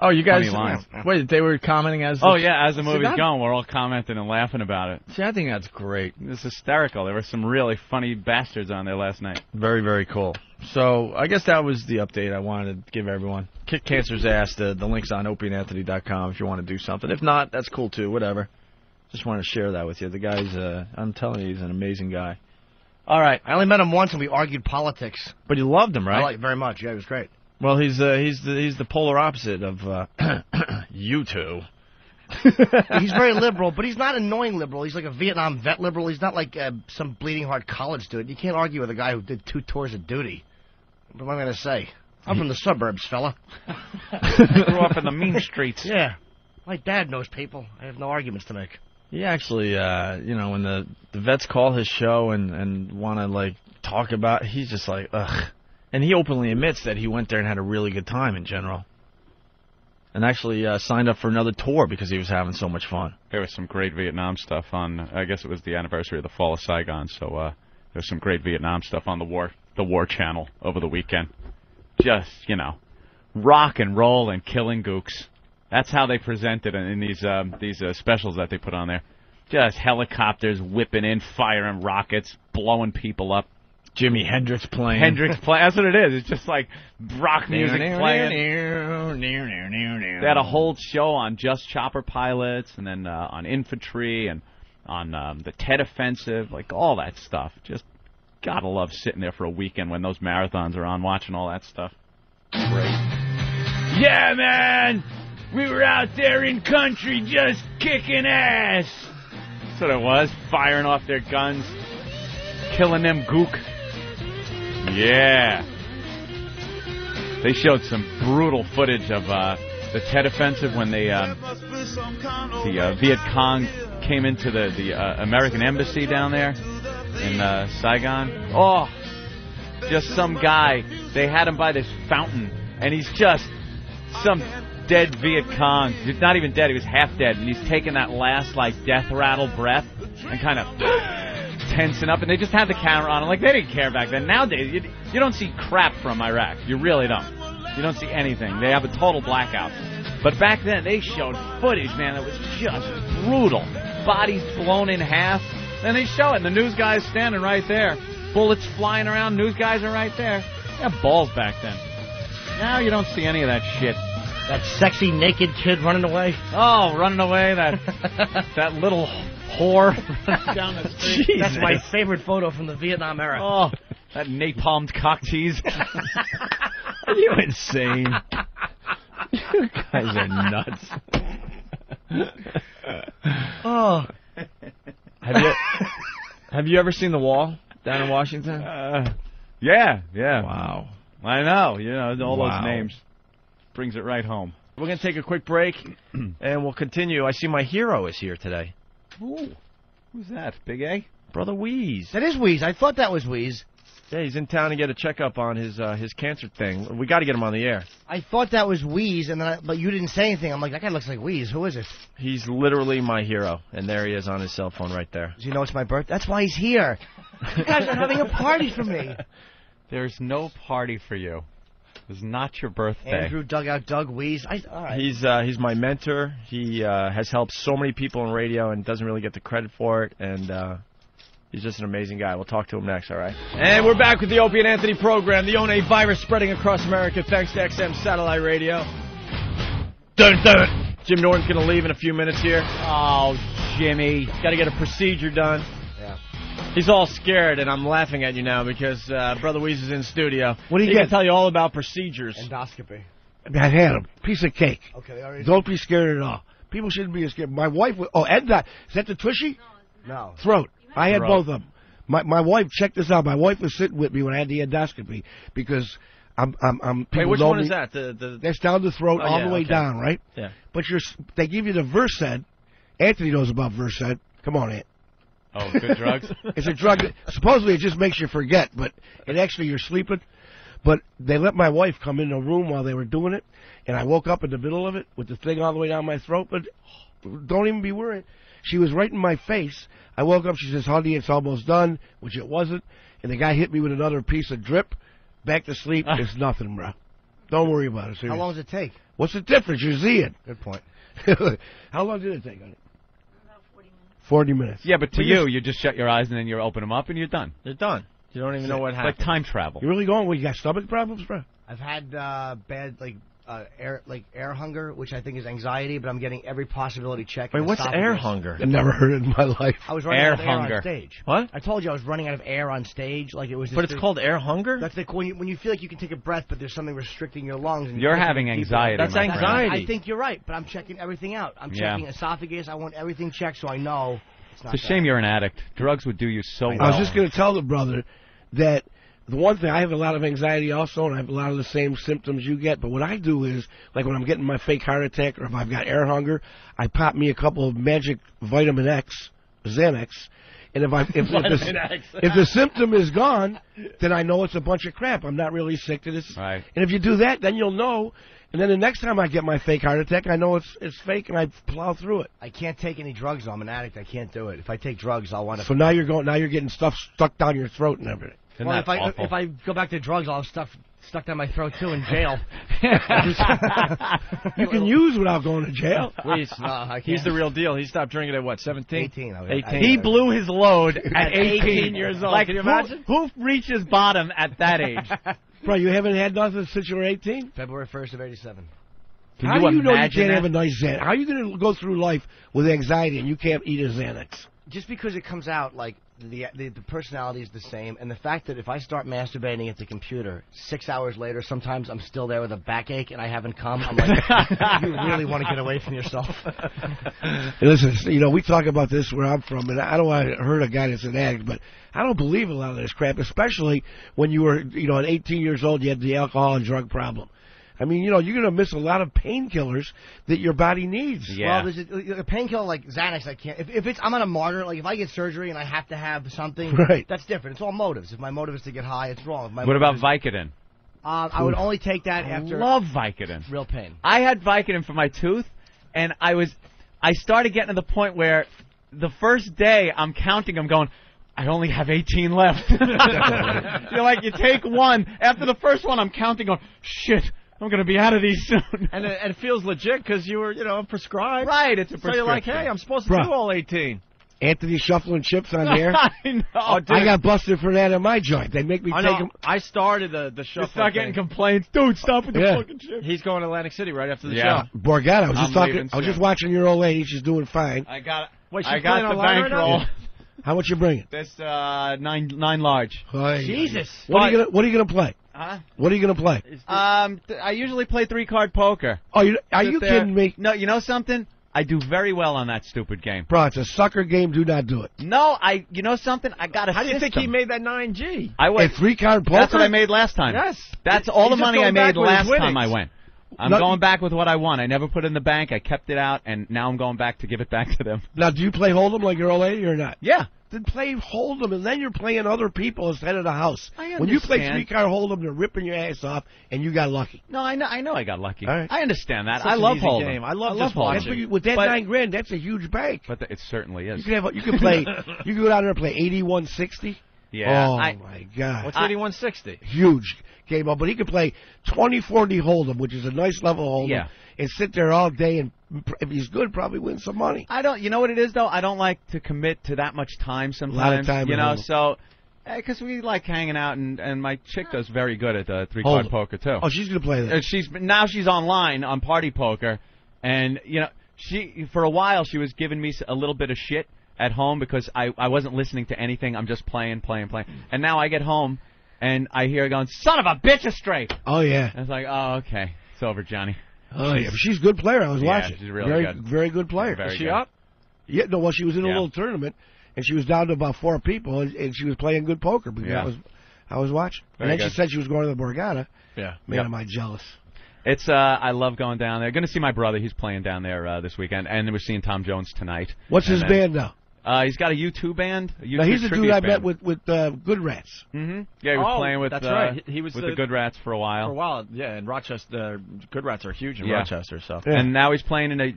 you guys, funny lines. Wait, they were commenting as as the movie's going, we're all commenting and laughing about it. See, I think that's great. It's hysterical. There were some really funny bastards on there last night. Very, very cool. So I guess that was the update I wanted to give everyone. Kick cancer's ass. The link's on opieandanthony.com if you want to do something. If not, that's cool too. Whatever. Just want to share that with you. The guy's, I'm telling you, he's an amazing guy. All right. I only met him once and we argued politics. But you loved him, right? I liked it very much. Yeah, he was great. Well, he's the polar opposite of you two. He's very liberal, but he's not annoying liberal. He's like a Vietnam vet liberal. He's not like some bleeding heart college student. You can't argue with a guy who did 2 tours of duty. What am I going to say? I'm from the suburbs, fella. Grew up in the mean streets. Yeah. My dad knows people. I have no arguments to make. He actually, when the vets call his show and want to, talk about, he's just like, ugh. And he openly admits that he went there and had a really good time in general. and actually signed up for another tour because he was having so much fun. There was some great Vietnam stuff on. I guess it was the anniversary of the fall of Saigon, so there was some great Vietnam stuff on the War Channel over the weekend. Just rock and roll and killing gooks. That's how they present it in these specials that they put on there. Just helicopters whipping in, firing rockets, blowing people up. Jimi Hendrix playing. That's what it is. It's just like rock music playing. They had a whole show on just chopper pilots, and then on infantry, and on the Tet Offensive, like all that stuff. Just gotta love sitting there for a weekend when those marathons are on, watching all that stuff. Great. Yeah, man! We were out there in country just kicking ass! That's what it was, firing off their guns, killing them gook. Yeah. They showed some brutal footage of the Tet Offensive when the Viet Cong came into the American embassy down there in Saigon. Oh, just some guy. They had him by this fountain, and he's just some dead Viet Cong. He's not even dead. He was half dead, and he's taking that last like death rattle breath and kind of tensing up, and they just had the camera on him. Like, they didn't care back then. Nowadays, you don't see crap from Iraq. You really don't. You don't see anything. They have a total blackout. But back then, they showed footage, man, that was just brutal. Bodies blown in half. Then they show it, and the news guy's standing right there. Bullets flying around. News guys are right there. They had balls back then. Now you don't see any of that shit. That sexy naked kid running away. Oh, running away, that little whore down the street. Jesus. That's my favorite photo from the Vietnam era. Oh, that napalmed cock tease. Are you insane? You guys are nuts. Oh. Have you ever seen The Wall down in Washington? Yeah. Wow. I know. All those names. Brings it right home. We're going to take a quick break, and we'll continue. I see my hero is here today. Ooh. Who's that? Big A? Brother Wease. That is Wease. I thought that was Wease. Yeah, he's in town to get a checkup on his cancer thing. We got to get him on the air. I thought that was Wease, but you didn't say anything. I'm like, that guy looks like Wease. Who is it? He's literally my hero, and there he is on his cell phone right there. Does he know it's my birthday? That's why he's here. You guys are having a party for me. There's no party for you. It's not your birthday. Andrew Dugout Doug Wease. All right. He's my mentor. He has helped so many people in radio and doesn't really get the credit for it. And he's just an amazing guy. We'll talk to him next, all right? And we're back with the Opie and Anthony program. The ONA virus spreading across America thanks to XM Satellite Radio. Dun. Jim Norton's going to leave in a few minutes here. Oh, Jimmy. Got to get a procedure done. Yeah. He's all scared, and I'm laughing at you now because Brother Wease is in studio. What do you He get? can tell you all about procedures. Endoscopy. I had him. Piece of cake. Okay, all right. Don't be scared at all. People shouldn't be scared. My wife. Is that the tushy? No. Throat. I had Throat. both of them. My wife, check this out. My wife was sitting with me when I had the endoscopy because I'm. Wait, which know one me. is that? That's down the throat, all the way down, right? Yeah. But they give you the Versed. Anthony knows about Versed. Come on, Ant. Oh, good drugs? It's a drug that supposedly it just makes you forget, but it actually you're sleeping. But they let my wife come in the room while they were doing it, and I woke up in the middle of it with the thing all the way down my throat. But don't even be worried. She was right in my face. I woke up. She says, "Honey, it's almost done," which it wasn't. And the guy hit me with another piece of drip. Back to sleep. It's nothing, bro. Don't worry about it. Seriously. How long does it take? What's the difference? You're seeing. Good point. How long did it take, honey? 40 minutes. Yeah, but to you just shut your eyes and then you open them up and you're done. You're done. You don't even know what It's happened. like time travel. You really going? Well, you got stomach problems, bro? I've had bad air hunger, which I think is anxiety, but I'm getting every possibility checked. Wait, what's air hunger? I've never heard it in my life. I was running Air out of air hunger. on stage. What? I told you I was running out of air on stage. Like it was. But it's called air hunger? That's like when you feel like you can take a breath, but there's something restricting your lungs. And You're having anxiety. That's my friend. anxiety. I think you're right, but I'm checking everything out. I'm checking esophagus. I want everything checked so I know it's not. It's a shame you're an addict. Drugs would do you so well. I was just going to tell the brother that the one thing, I have a lot of anxiety also, and I have a lot of the same symptoms you get, but what I do is, like when I'm getting my fake heart attack or if I've got air hunger, I pop me a couple of Magic Vitamin X, Xanax, And if the symptom is gone, then I know it's a bunch of crap. I'm not really sick to this. Right. And if you do that, then you'll know. And then the next time I get my fake heart attack, I know it's fake, and I plow through it. I can't take any drugs. I'm an addict. I can't do it. If I take drugs, I'll want to. So now you're getting stuff stuck down your throat and everything. Well, if I go back to drugs, I'll have stuck down my throat too in jail. You can use without going to jail. Wease, he's the real deal. He stopped drinking at what, 17? 18. 18. He blew his load at 18 years old. Like, Can you imagine? Who reaches bottom at that age? Bro, you haven't had nothing since you were 18? February 1st of 87. How do you know you can't have a nice Xanax? How are you going to go through life with anxiety and you can't eat a Xanax? Just because it comes out, like, the personality is the same, and the fact that if I start masturbating at the computer, 6 hours later, sometimes I'm still there with a backache and I haven't come, I'm like, you really want to get away from yourself. Hey, listen, we talk about this where I'm from, and I don't want to hurt a guy that's an addict, but I don't believe a lot of this crap, especially when you were, at 18 years old, you had the alcohol and drug problem. I mean, you're going to miss a lot of painkillers that your body needs. Yeah. Well, there's a painkiller like Xanax. I can't. If I'm on a martyr, like if I get surgery and I have to have something, right. That's different. It's all motives. If my motive is to get high, it's wrong. What about Vicodin? I would only take that after. I love Vicodin. Real pain. I had Vicodin for my tooth, and I started getting to the point where the first day I'm counting, I'm going, I only have 18 left. You're like, you take one. After the first one, I'm counting, going, shit. I'm going to be out of these soon. And it feels legit because you were, prescribed. Right, it's a prescription. So you're like, hey, I'm supposed to do all 18. Anthony shuffling chips on the air. I know. I got busted for that at my joint. They make me take them. I started the shuffle. You start getting complaints. Dude, stop with the fucking chips. He's going to Atlantic City right after the show. Borgata, I was just watching your old lady. She's doing fine. I got the bankroll. How much you bringing? This 9 large. Jesus. What are you gonna play? Huh? What are you gonna play? I usually play 3-card poker. Oh, are you kidding me? No, you know something? I do very well on that stupid game. Bro, it's a sucker game. Do not do it. No, you know something? I got a How system. do you think he made that 9G? I went 3-card poker. That's what I made last time. Yes. That's all the money I made last time I winnings. went. I'm going back with what I won. I never put it in the bank. I kept it out, and now I'm going back to give it back to them. Now, do you play Hold'em like your old lady or not? Yeah. Then play Hold'em, and then you're playing other people instead of the house. I understand. When you play 3-card Hold'em, they're ripping your ass off, and you got lucky. No, I know I got lucky. All right. I understand that. Such I love an easy Hold'em. game. I love just Hold'em. watching. With that $9,000, that's a huge bank. But it certainly is. You can play. You can go down there and play 8160. Yeah. Oh my God. What's 8160? Huge game up, but he could play 2040 Hold'em, which is a nice level Hold'em. Yeah. And sit there all day, and if he's good, probably win some money. You know what it is though? I don't like to commit to that much time sometimes. A lot of time. So because we like hanging out, and my chick does very good at 3-card poker too. Oh, she's gonna play that. She's online on Party Poker, and she for a while she was giving me a little bit of shit at home because I wasn't listening to anything. I'm just playing. And now I get home and I hear her going, "Son of a bitch, a straight." Oh yeah. I was like, "Oh, okay, it's over, Johnny." Oh yeah, she's a good player. I was watching. She's really good. Very good player. Very Is she good. up? Yeah. No. Well, she was in a little tournament, and she was down to about 4 people, and she was playing good poker. Because I was watching. Very and then good. she said she was going to the Borgata. Yeah. Man, am I jealous. It's I love going down there. Going to see my brother. He's playing down there this weekend, and we're seeing Tom Jones tonight. What's his band now? He's got a U2 band. Now, he's the dude I met with Good Rats. Mm-hmm. Yeah, he was playing with. That's right. He was with the Good Rats for a while. For a while, yeah. And Rochester, Good Rats are huge in Rochester. So. Yeah. And now he's playing in a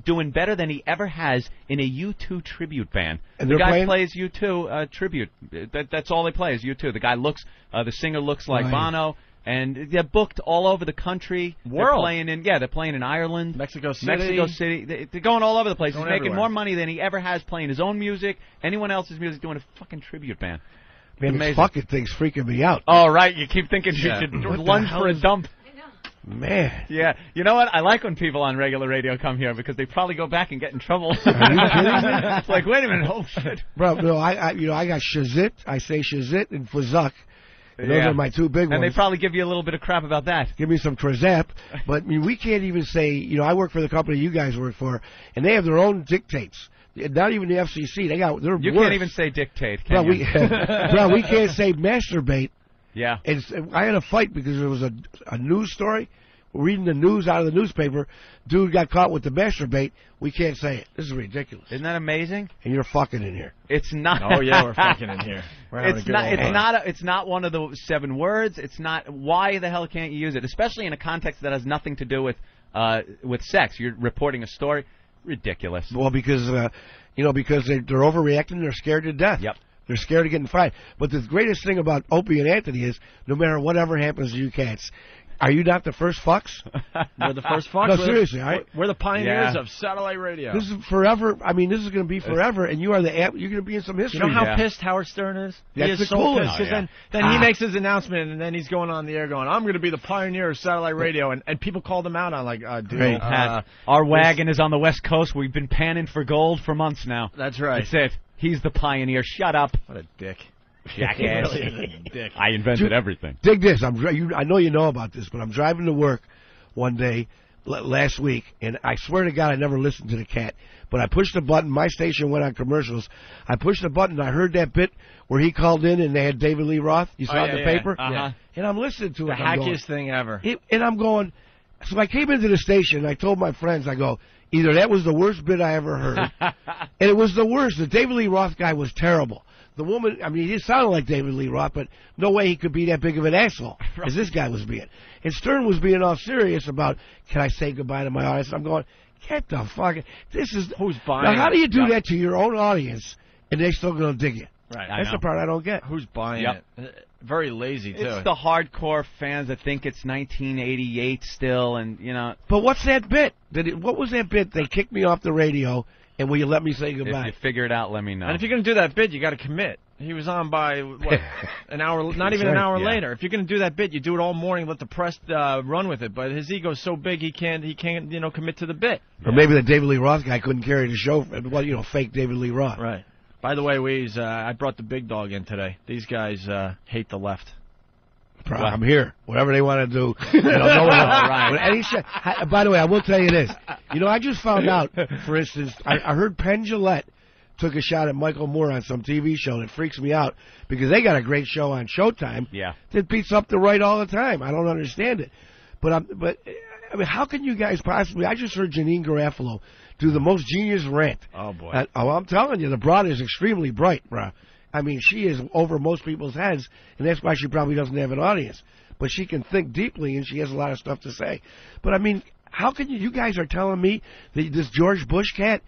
doing better than he ever has in a U2 tribute band. And the guy playing? plays U2 tribute. That's all they play is U2. The guy the singer looks like Bono. And they're booked all over the country. World. They're playing in Ireland, Mexico City. They're going all over the place. Going He's making everywhere. more money than he ever has playing his own music, anyone else's music, doing a fucking tribute band. Man, this fucking thing's freaking me out. Oh, right. You keep thinking you should What the lunge hell for a is- dump. Man. Yeah. You know what? I like when people on regular radio come here because they probably go back and get in trouble. Are you kidding me? It's like, wait a minute. Oh, shit. Bro, no, I got Shazit. I say Shazit and Fuzuk. And those are my two big ones. And they probably give you a little bit of crap about that. Give me some Trazap. But I mean, we can't even say, I work for the company you guys work for, and they have their own dictates. Not even the FCC. They're You worse. can't even say dictate, can you? Bro, we can't say masturbate. Yeah. I had a fight because there was a news story reading the news out of the newspaper. Dude got caught with the masturbate. We can't say it. This is ridiculous. Isn't that amazing? And you're fucking in here. It's not. Oh yeah, we're fucking in here. We're having It's a good not. old It's time. not. It's not one of the 7 words. It's not. Why the hell can't you use it? Especially in a context that has nothing to do with sex. You're reporting a story. Ridiculous. Well, because because they're overreacting. They're scared to death. Yep. They're scared of getting fired. But the greatest thing about Opie and Anthony is, no matter whatever happens to you cats, are you not the first fucks? We're the first fucks. No, seriously. We're the pioneers of satellite radio. This is forever. I mean, this is going to be forever, and you are you're going to be in some history. You know how pissed Howard Stern is? That's he is the so coolest. pissed. Then he makes his announcement, and then he's going on the air going, I'm going to be the pioneer of satellite radio. And people called him out on, like, dude. Great. Our wagon is on the West Coast. We've been panning for gold for months now. That's right. That's it. He's the pioneer. Shut up. What a dick. Jackass. He really is a dick. I invented everything. Dig this. I know you know about this, but I'm driving to work one day last week, and I swear to God I never listened to the cat. But I pushed the button. My station went on commercials. I pushed the button. I heard that bit where he called in and they had David Lee Roth. You saw it in the paper? Uh-huh. And I'm listening to it. The hackiest thing ever. And I'm going, so I came into the station, and I told my friends, I go, either that was the worst bit I ever heard, and it was the worst. The David Lee Roth guy was terrible. The woman, I mean, he sounded like David Lee Roth, but no way he could be that big of an asshole as this guy was being. And Stern was being all serious about, can I say goodbye to my audience? I'm going, get the fuck, this is, who's buying now how do you do it? that to your own audience, and they're still going to dig you? Right. That's the part I don't get. Who's buying it? Very lazy, too. It's the hardcore fans that think it's 1988 still, and, you know. But what's that bit? What was that bit? They kicked me off the radio, and will you let me say goodbye? If you figure it out, let me know. And if you're going to do that bit, you got to commit. He was on by, what, an hour, not even an hour later. If you're going to do that bit, you do it all morning, let the press run with it. But his ego's so big, he can't, commit to the bit. Or maybe the David Lee Roth guy couldn't carry the show. Well, fake David Lee Roth. Right. By the way, Wease, I brought the big dog in today. These guys hate the left. I'm here. Whatever they want to do. Right. By the way, I will tell you this. I just found out, for instance, I heard Penn Jillette took a shot at Michael Moore on some TV show, and it freaks me out because they got a great show on Showtime that beats up the right all the time. I don't understand it. But I mean, how can you guys possibly? I just heard Janine Garofalo do the most genius rant. Oh, boy. I'm telling you, the broad is extremely bright, bro. I mean, she is over most people's heads, and that's why she probably doesn't have an audience. But she can think deeply, and she has a lot of stuff to say. But, I mean, how can you guys are telling me that this George Bush cat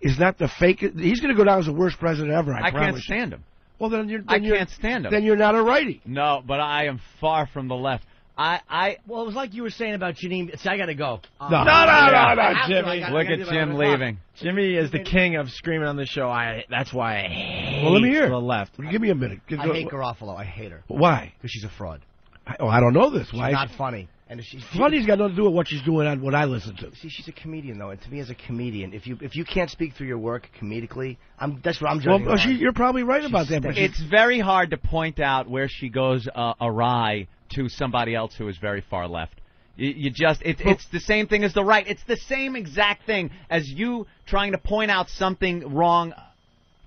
is not the fake? He's going to go down as the worst president ever, I promise. Can't stand him. Well, then I can't stand him. Then you're not a righty. No, but I am far from the left. Well, it was like you were saying about Janine. See, I got to go. No, Jimmy. Look at Jim leaving. Jimmy is the king of screaming on the show. That's why I hate let me hear the left. Give me a minute. I hate Garofalo. I hate her. Why? Because she's a fraud. I don't know this. Why? She's not funny. And funny's got nothing to do with what she's doing on what I listen to. See, she's a comedian, though, and to me, as a comedian, if you can't speak through your work comedically, that's what I'm judging. Well, you're probably right about that. But it's very hard to point out where she goes awry to somebody else who is very far left. It's the same thing as the right. It's the same exact thing as you trying to point out something wrong,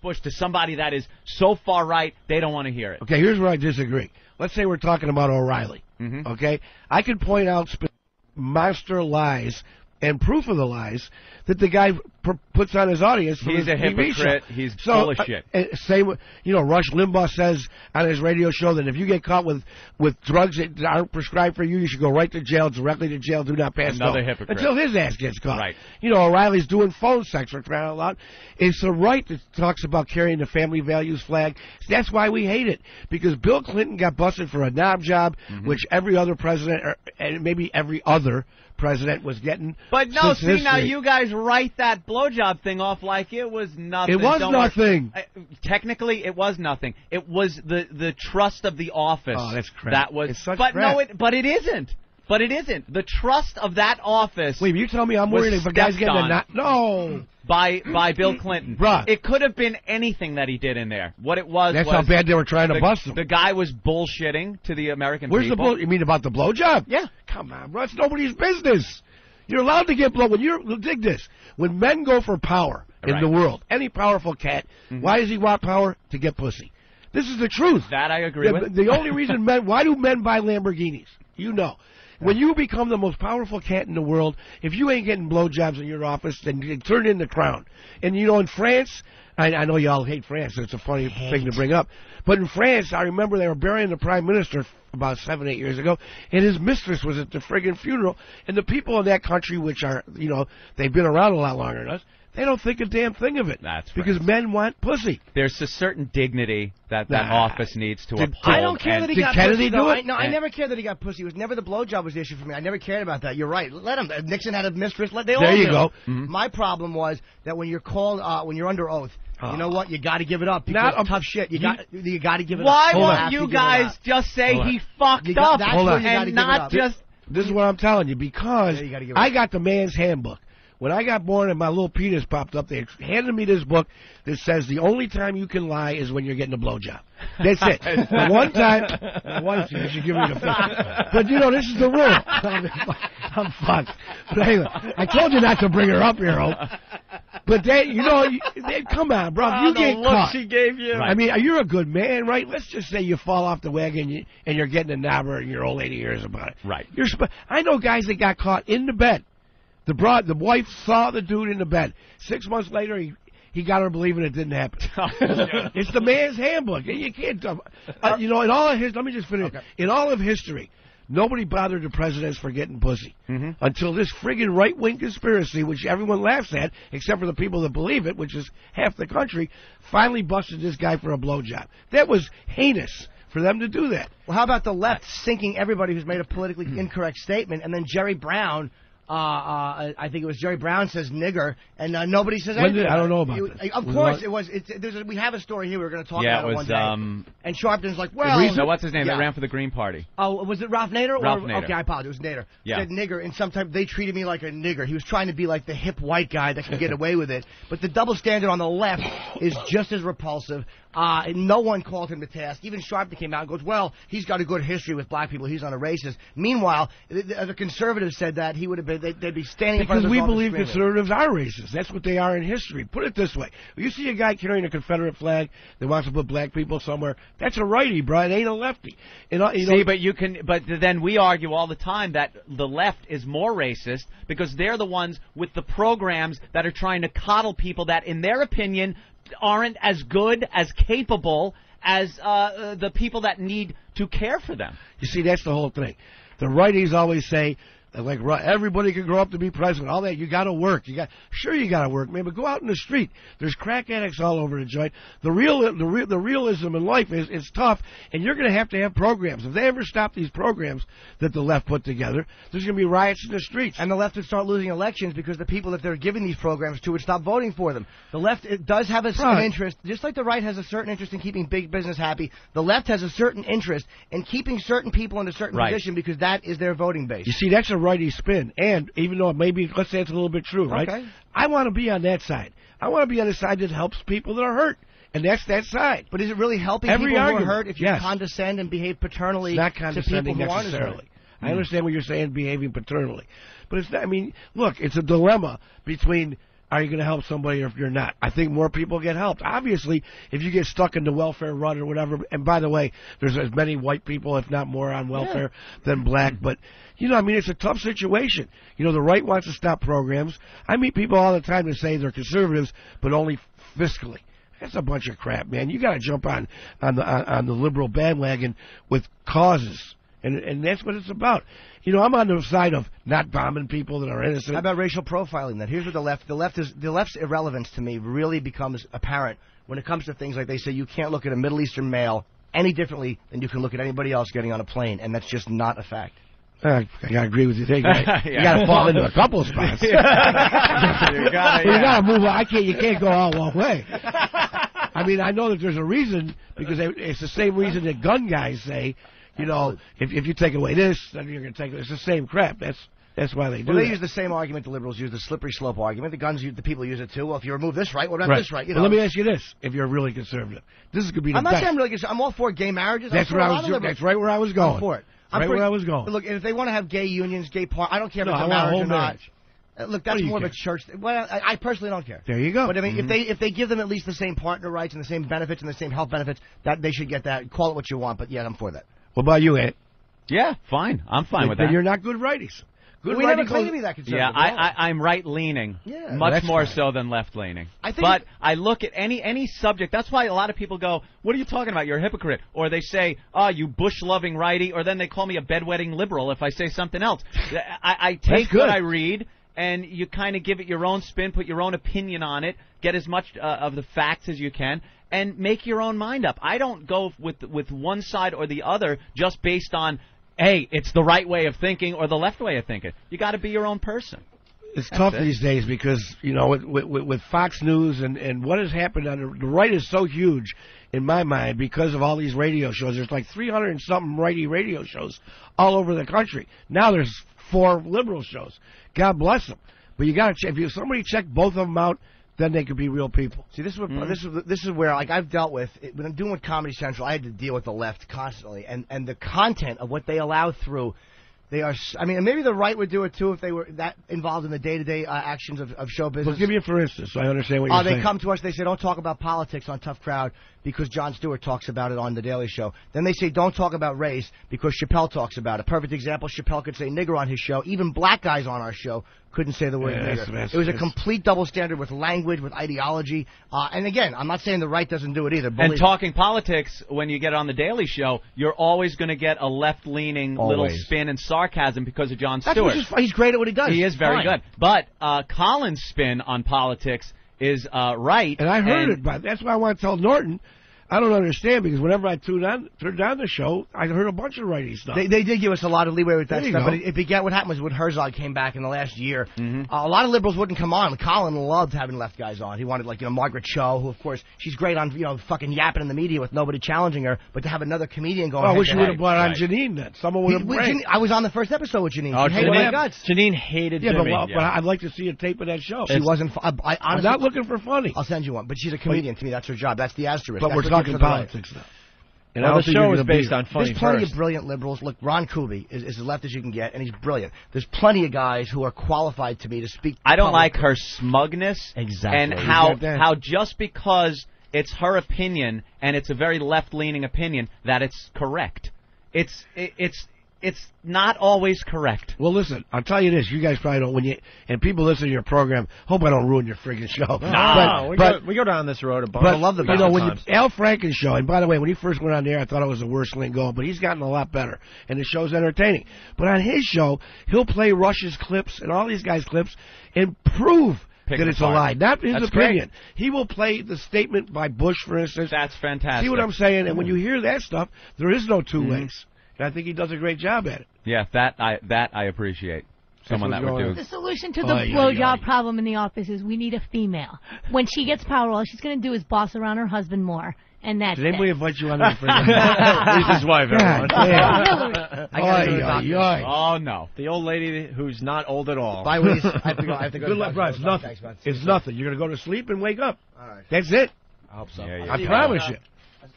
Bush, to somebody that is so far right they don't want to hear it. Okay, here's where I disagree. Let's say we're talking about O'Reilly. Mm-hmm. Okay, I can point out monster lies and proof of the lies that the guy puts on his audience. For He's his a TV hypocrite. show. He's full of shit. Same, Rush Limbaugh says on his radio show that if you get caught with drugs that aren't prescribed for you, you should go right to jail, directly to jail, do not pass Another go. hypocrite. Until his ass gets caught. Right. O'Reilly's doing phone sex for crying out loud. It's the right that talks about carrying the family values flag. That's why we hate it. Because Bill Clinton got busted for a knob job, which every other president, and maybe every other president was getting. But no, see, now you guys write that blowjob thing off like it was nothing. It was nothing. Technically, it was nothing. It was the trust of the office. Oh, that's crap. That was. It's such but crap. no, but it isn't. But it isn't. The trust of that office. Wait, you tell me I'm worried if a guy's getting a knot? No. By Bill Clinton. Bruh. It could have been anything that he did in there. What it was That's how bad they were trying to bust him. The guy was bullshitting to the American Where's people. the you mean about the blowjob? Yeah. Come on, bro. It's nobody's business. You're allowed to get blow. Dig this. When men go for power in the world, any powerful cat, why does he want power? To get pussy. This is the truth. That I agree with. The only reason why do men buy Lamborghinis? When you become the most powerful cat in the world, if you ain't getting blowjobs in your office, then you turn in the crown. And, in France, I know y'all hate France, so it's a funny thing to bring up. But in France, I remember they were burying the prime minister about 7, 8 years ago, and his mistress was at the friggin' funeral. And the people in that country, which are, they've been around a lot longer than us, they don't think a damn thing of it. That's because men want pussy. There's a certain dignity that office needs to uphold. I don't care that he got Kennedy pussy. do it? I never cared that he got pussy. It was never the blowjob was the issue for me. I never cared about that. You're right. Let him. Nixon had a mistress. They all there you do. go. Mm-hmm. My problem was that when you're called, when you're under oath, you know what? You got to give it up. Because tough shit. You got to give it up. Why won't you guys just say he fucked up and not just? This is what I'm telling you, because I got the man's handbook. When I got born and my little penis popped up, they handed me this book that says the only time you can lie is when you're getting a blowjob. That's it. The one time, my wife said you should give me the phone. But, this is the rule. I'm fucked. But anyway, I told you not to bring her up here, Hope. But come on, bro. If you get caught. She gave you. I mean, you're a good man, right? Let's just say you fall off the wagon and you're getting a knobber and your old lady hears about it. Right. I know guys that got caught in the bed. The wife saw the dude in the bed. 6 months later, he got her believing it didn't happen. It's the man's handbook. You can't. In all of his, let me just finish. Okay. In all of history, nobody bothered the presidents for getting pussy until this friggin' right-wing conspiracy, which everyone laughs at, except for the people that believe it, which is half the country, finally busted this guy for a blowjob. That was heinous for them to do that. Well, how about the left sinking everybody who's made a politically incorrect statement, and then Jerry Brown. I think it was Jerry Brown says nigger, and nobody says anything. I don't know about this. Of course, it was. We have a story here. We're going to talk about it one day. And Sharpton's like, well, so what's his name? That ran for the Green Party. Oh, was it Ralph Nader? Ralph Nader. Okay, I apologize. It was Nader. Yeah. Said nigger, and sometimes they treated me like a nigger. He was trying to be like the hip white guy that can get away with it. But the double standard on the left is just as repulsive. No one called him to task. Even Sharpton came out and goes, well, he's got a good history with black people. He's not a racist. Meanwhile, the conservatives said that he would have been. They'd be standing in front of because we believe conservatives are racist. That's what they are in history. Put it this way: you see a guy carrying a Confederate flag that wants to put black people somewhere. That's a righty, bro. It ain't a lefty. But then we argue all the time that the left is more racist because they're the ones with the programs that are trying to coddle people that, in their opinion, aren't as good, as capable as the people that need to care for them. You see, that's the whole thing. The righties always say, like, everybody can grow up to be president. All that, you got to work. Sure, you got to work, man. But go out in the street. There's crack addicts all over the joint. The realism in life is it's tough, and you're going to have programs. If they ever stop these programs that the left put together, there's going to be riots in the streets. And the left would start losing elections because the people that they're giving these programs to would stop voting for them. The left does have an interest, just like the right has a certain interest in keeping big business happy. The left has a certain interest in keeping certain people in a certain position because that is their voting base. You see, that's a righty spin, and even though maybe, let's say it's a little bit true, right? Okay. I want to be on that side. I want to be on the side that helps people that are hurt, and that's that side. But is it really helping people who are hurt if you condescend and behave paternally it's not condescending to people who necessarily. I understand what you're saying, behaving paternally. But it's not, I mean, look, it's a dilemma between are you going to help somebody or if you're not. I think more people get helped. Obviously, if you get stuck in the welfare rut or whatever, and by the way, there's as many white people, if not more, on welfare than black, but I mean, it's a tough situation. The right wants to stop programs. I meet people all the time that say they're conservatives, but only fiscally. That's a bunch of crap, man. You got to jump on the liberal bandwagon with causes, and that's what it's about. I'm on the side of not bombing people that are innocent. How about racial profiling? Then here's what the left's irrelevance to me really becomes apparent when it comes to things like they say you can't look at a Middle Eastern male any differently than you can look at anybody else getting on a plane, and that's just not a fact. I gotta agree with you. You gotta fall into a couple of spots. You gotta move on. You can't go all one way. I mean, I know that there's a reason because it's the same reason that gun guys say, if you take away this, then you're gonna take it. It's the same crap. That's why they do. Well, they use the same argument the liberals use, the slippery slope argument. The people use it too. Well, if you remove this right, what about this right? Well, let me ask you this: if you're really conservative, this could be the I'm not saying I'm really conservative. I'm all for gay marriages. That's right where I was going. I'm for it. Where I was going. Look, if they want to have gay unions, gay I don't care if it's a marriage or not. Look, that's more of a church. Well, I personally don't care. There you go. But I mean, if they give them at least the same partner rights and the same benefits and the same health benefits, that they should get that. Call it what you want, but yeah, I'm for that. What about you, Ed? Yeah, fine. I'm fine with Then that. you're not good righties. Good We never righty claimed goes- to be that conservative. Yeah, I'm right-leaning, Yeah. much That's more fine. so than left-leaning. I think But I look at any subject. That's why a lot of people go, "What are you talking about? You're a hypocrite." Or they say, "Oh, you Bush-loving righty," or then they call me a bedwetting liberal if I say something else. I take good. what I read, and you kind of give it your own spin, put your own opinion on it, get as much of the facts as you can, and make your own mind up. I don't go with one side or the other just based on, hey, it's the right way of thinking or the left way of thinking. You got to be your own person. It's tough these days because, with Fox News and what has happened on the right is so huge in my mind because of all these radio shows. There's like 300 and something righty radio shows all over the country. Now there's 4 liberal shows. God bless them. But you got to check. If somebody check both of them out, then they could be real people. See, this is where like I've dealt with when I'm doing with Comedy Central. I had to deal with the left constantly, and the content of what they allow through. They are. I mean, maybe the right would do it too if they were that involved in the day-to-day actions of show business. Well, give me a for instance, so I understand what you're saying. They come to us. They say, "Don't talk about politics on Tough Crowd because Jon Stewart talks about it on The Daily Show." Then they say, "Don't talk about race because Chappelle talks about it." Perfect example: Chappelle could say "nigger" on his show. Even black guys on our show couldn't say the word nigger. It was a complete double standard with language, with ideology. And again, I'm not saying the right doesn't do it either. And talking politics, when you get on The Daily Show, you're always going to get a left-leaning little spin and sarcasm because of Jon Stewart. He's great at what he does. He is very good. But Colin's spin on politics is right. And I heard it, but that's why I want to tell Norton. I don't understand because whenever I turned down the show, I heard a bunch of righty stuff. They did give us a lot of leeway with that There you stuff. go. But if you get what happened was when Herzog came back in the last year, a lot of liberals wouldn't come on. Colin loved having left guys on. He wanted Margaret Cho, who of course she's great on fucking yapping in the media with nobody challenging her, but to have another comedian going. I wish you would have head-to-head. brought on Janine then. Someone would have I was on the first episode with Janine. Oh, She hated my guts. Janine hated Yeah, Jimmy. but I'd like to see a tape of that show. She wasn't. I I'm honestly, not looking for funny. I'll send you one. But she's a comedian. To me, that's her job. That's the asterisk. But That's we're what talking gives her the right. politics now. Well, the show is based on funny There's plenty first. of brilliant liberals. Look, Ron Kuby is as left as you can get, and he's brilliant. There's plenty of guys who are qualified to me to speak. I don't like her smugness. Exactly. And how just because it's her opinion and it's a very left-leaning opinion that it's correct. It's not always correct. Well, listen, I'll tell you this. You guys probably don't, and people listen to your program, hope I don't ruin your friggin' show. We go down this road a bunch. But, I love the when Al Franken's show, and by the way, when he first went on there, I thought it was the worst thing going, but he's gotten a lot better, and the show's entertaining. But on his show, he'll play Rush's clips and all these guys' clips and prove that it's a lie, not his opinion. He will play the statement by Bush, for instance. That's fantastic. See what I'm saying? And when you hear that stuff, there is no two ways. And I think he does a great job at it. Yeah, that I appreciate. Someone that would do. The solution to the blowjob problem in the office is we need a female. When she gets power, all she's going to do is boss around her husband more. And that's Did anybody invite you on that? He's his wife, everyone. Oh, no. The old lady who's not old at all. Bye, Wease. I have to go. Good luck, bro. It's nothing. Thanks, man. It's nothing. You're going to go to sleep and wake up. All right. That's it. I hope so. Yeah, I promise you.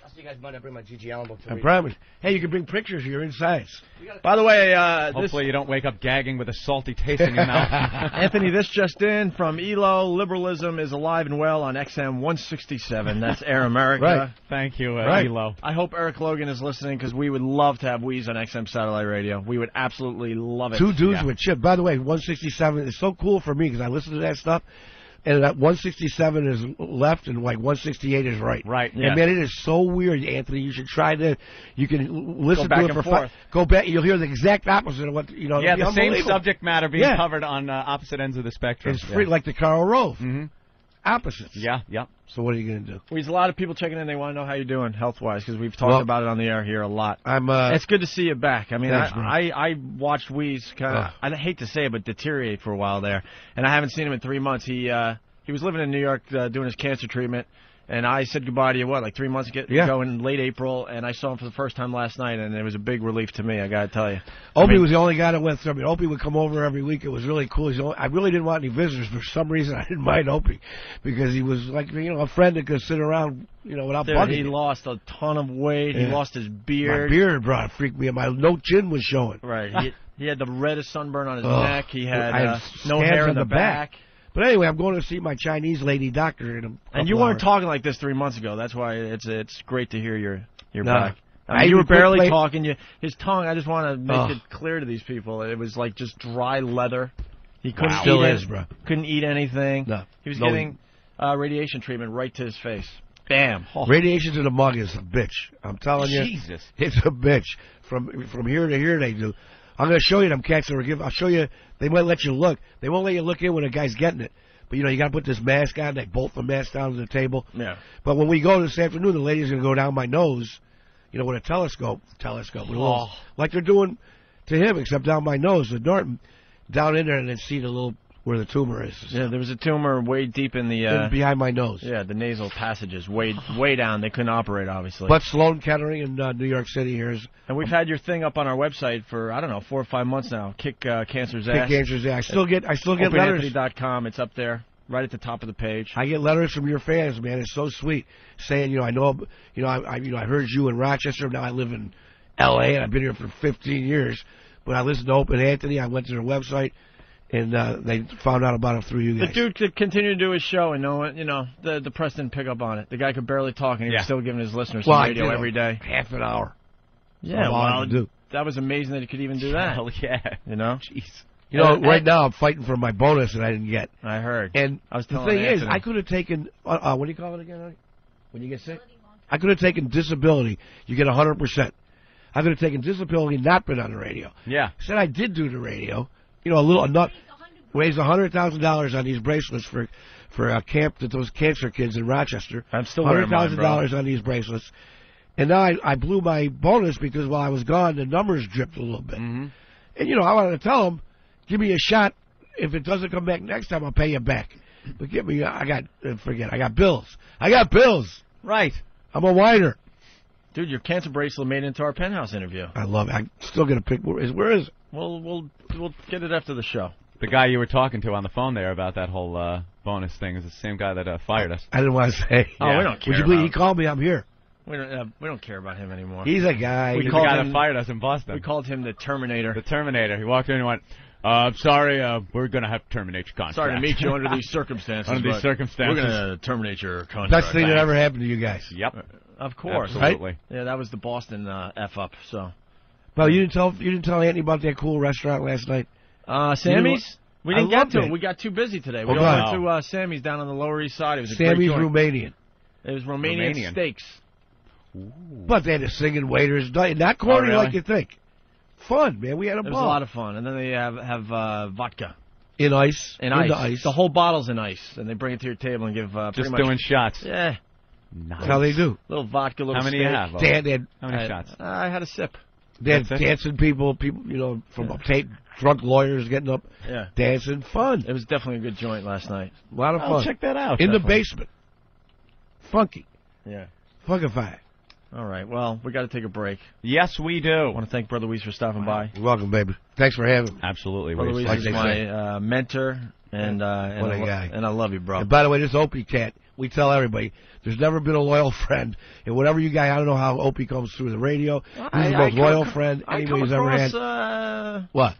I'll see you guys Monday. I bring my G.G. Allen book to I read. promise. Hey, you can bring pictures of your insides. By the way, Hopefully you don't wake up gagging with a salty taste in your mouth. Anthony, this just in from ELO. Liberalism is alive and well on XM 167. That's Air America. Right. Thank you, Right. ELO. I hope Eric Logan is listening because we would love to have Wease on XM Satellite Radio. We would absolutely love it. Two dudes with chip. By the way, 167 is so cool for me because I listen to that stuff. And that 167 is left and like 168 is right. Right. And man, it is so weird, Anthony. You should try to. You can listen back to it and for forth. Go back. You'll hear the exact opposite of what you know. Yeah, it'd be the same unbelievable. subject matter being covered on opposite ends of the spectrum. It's free, like the Karl Rove. Mm-hmm. Opposites. Yeah. So what are you going to do? Wease, a lot of people checking in. They want to know how you're doing health-wise because we've talked about it on the air here a lot. It's good to see you back. I mean, Thanks, man. I watched Wease kind of, I hate to say it, but deteriorate for a while there. And I haven't seen him in 3 months. He was living in New York doing his cancer treatment. And I said goodbye to you, like 3 months ago in late April, and I saw him for the first time last night, and it was a big relief to me, I got to tell you. Opie was the only guy that went through. I mean, Opie would come over every week. It was really cool. I really didn't want any visitors. For some reason, I didn't mind Opie because he was like, a friend that could sit around, without bugging. He lost a ton of weight. Yeah. He lost his beard. My beard, bro, freaked me out. My no chin was showing. Right. He had the reddest sunburn on his neck. He had I had no scabs hair on in the back. But anyway, I'm going to see my Chinese lady doctor in a couple And you weren't hours. talking like this 3 months ago. That's why it's great to hear you're back. I mean, you were barely talking. His tongue, I just want to make it clear to these people, it was like just dry leather. He couldn't Still is, bro. Couldn't eat anything. No. He was getting radiation treatment right to his face. Bam. Oh. Radiation to the mug is a bitch. I'm telling you. Jesus. It's a bitch. From here to here they do. I'm going to show you them cats that were given. I'll show you. They might let you look. They won't let you look in when a guy's getting it. But, you got to put this mask on. They bolt the mask down to the table. Yeah. But when we go this afternoon, the lady's going to go down my nose, with a telescope, like they're doing to him, except down my nose, the Norton, down in there, and then see the little, where the tumor is. Yeah, there was a tumor way deep in the... behind my nose. Yeah, the nasal passages, way down. They couldn't operate, obviously. But Sloan Kettering in New York City here is... And we've had your thing up on our website for, 4 or 5 months now. Kick Cancer's Ass. Kick Cancer's Ass. I still get letters. OpieAnthony.com. It's up there, right at the top of the page. I get letters from your fans, man. It's so sweet, saying, I know, I heard you in Rochester. Now I live in L.A. and I've been here for 15 years. But I listened to Opie Anthony. I went to their website, and they found out about it through you guys. The dude could continue to do his show, and the press didn't pick up on it. The guy could barely talk, and he was still giving his listeners some radio every day. Half an hour. Yeah, that was amazing that he could even do that. Hell yeah. Jeez. Right now I'm fighting for my bonus that I didn't get. I heard. And I was the thing is, I could have taken, what do you call it again, honey? When you get sick? I could have taken disability. You get 100%. I could have taken disability and not been on the radio. Yeah. Said I did do the radio. Enough. Raised $100,000 on these bracelets for a camp that those cancer kids in Rochester. I'm still wearing mine, bro. $100,000 on these bracelets. And now I blew my bonus because while I was gone, the numbers dripped a little bit. Mm-hmm. And, I wanted to tell them, give me a shot. If it doesn't come back next time, I'll pay you back. But I got bills. I got bills. Right. I'm a whiner. Dude, your cancer bracelet made it into our Penthouse interview. I love it. I'm still going to pick. Where is it? We'll get it after the show. The guy you were talking to on the phone there about that whole bonus thing is the same guy that fired us. I didn't want to say. Oh, we don't care. Would you believe he called me? I'm here. We don't care about him anymore. He's a guy. He's the guy that fired us in Boston. We called him the Terminator. The Terminator. He walked in and went, I'm sorry, we're going to have to terminate your contract. Sorry to meet you under these circumstances. Under these circumstances. We're going to terminate your contract. Best thing that ever happened to you guys. Yep. Of course. Absolutely. Right? Yeah, that was the Boston F-up, so. Well, you didn't tell Anthony about that cool restaurant last night? Sammy's? We didn't get to it. We got too busy today. We went to Sammy's down on the Lower East Side. It was a Sammy's great joint. Romanian. It was Romanian steaks. Ooh. But they had the singing waiters. Not corny like you think. Fun, man. We had a ball. It was a lot of fun. And then they have vodka. In ice. In ice. The whole bottle's in ice. And they bring it to your table and give just doing shots. Yeah. Nice. That's how they do. Little vodka, little How many steak. you have? How many shots? I had a sip. They had dancing people, from upstate, drunk lawyers getting up, dancing. Fun. It was definitely a good joint last night. A lot of fun. I'll check that out. In the basement. Funky. Yeah. Funkified. All right. Well, we got to take a break. Yes, we do. I want to thank Brother Wease for stopping by. You're welcome, baby. Thanks for having me. Absolutely. Brother Wease is my mentor, and what a guy. And I love you, bro. And by the way, this Opie cat, we tell everybody, there's never been a loyal friend. And whatever you guys, I don't know how Opie comes through the radio. He's the most loyal friend anybody's ever had. What?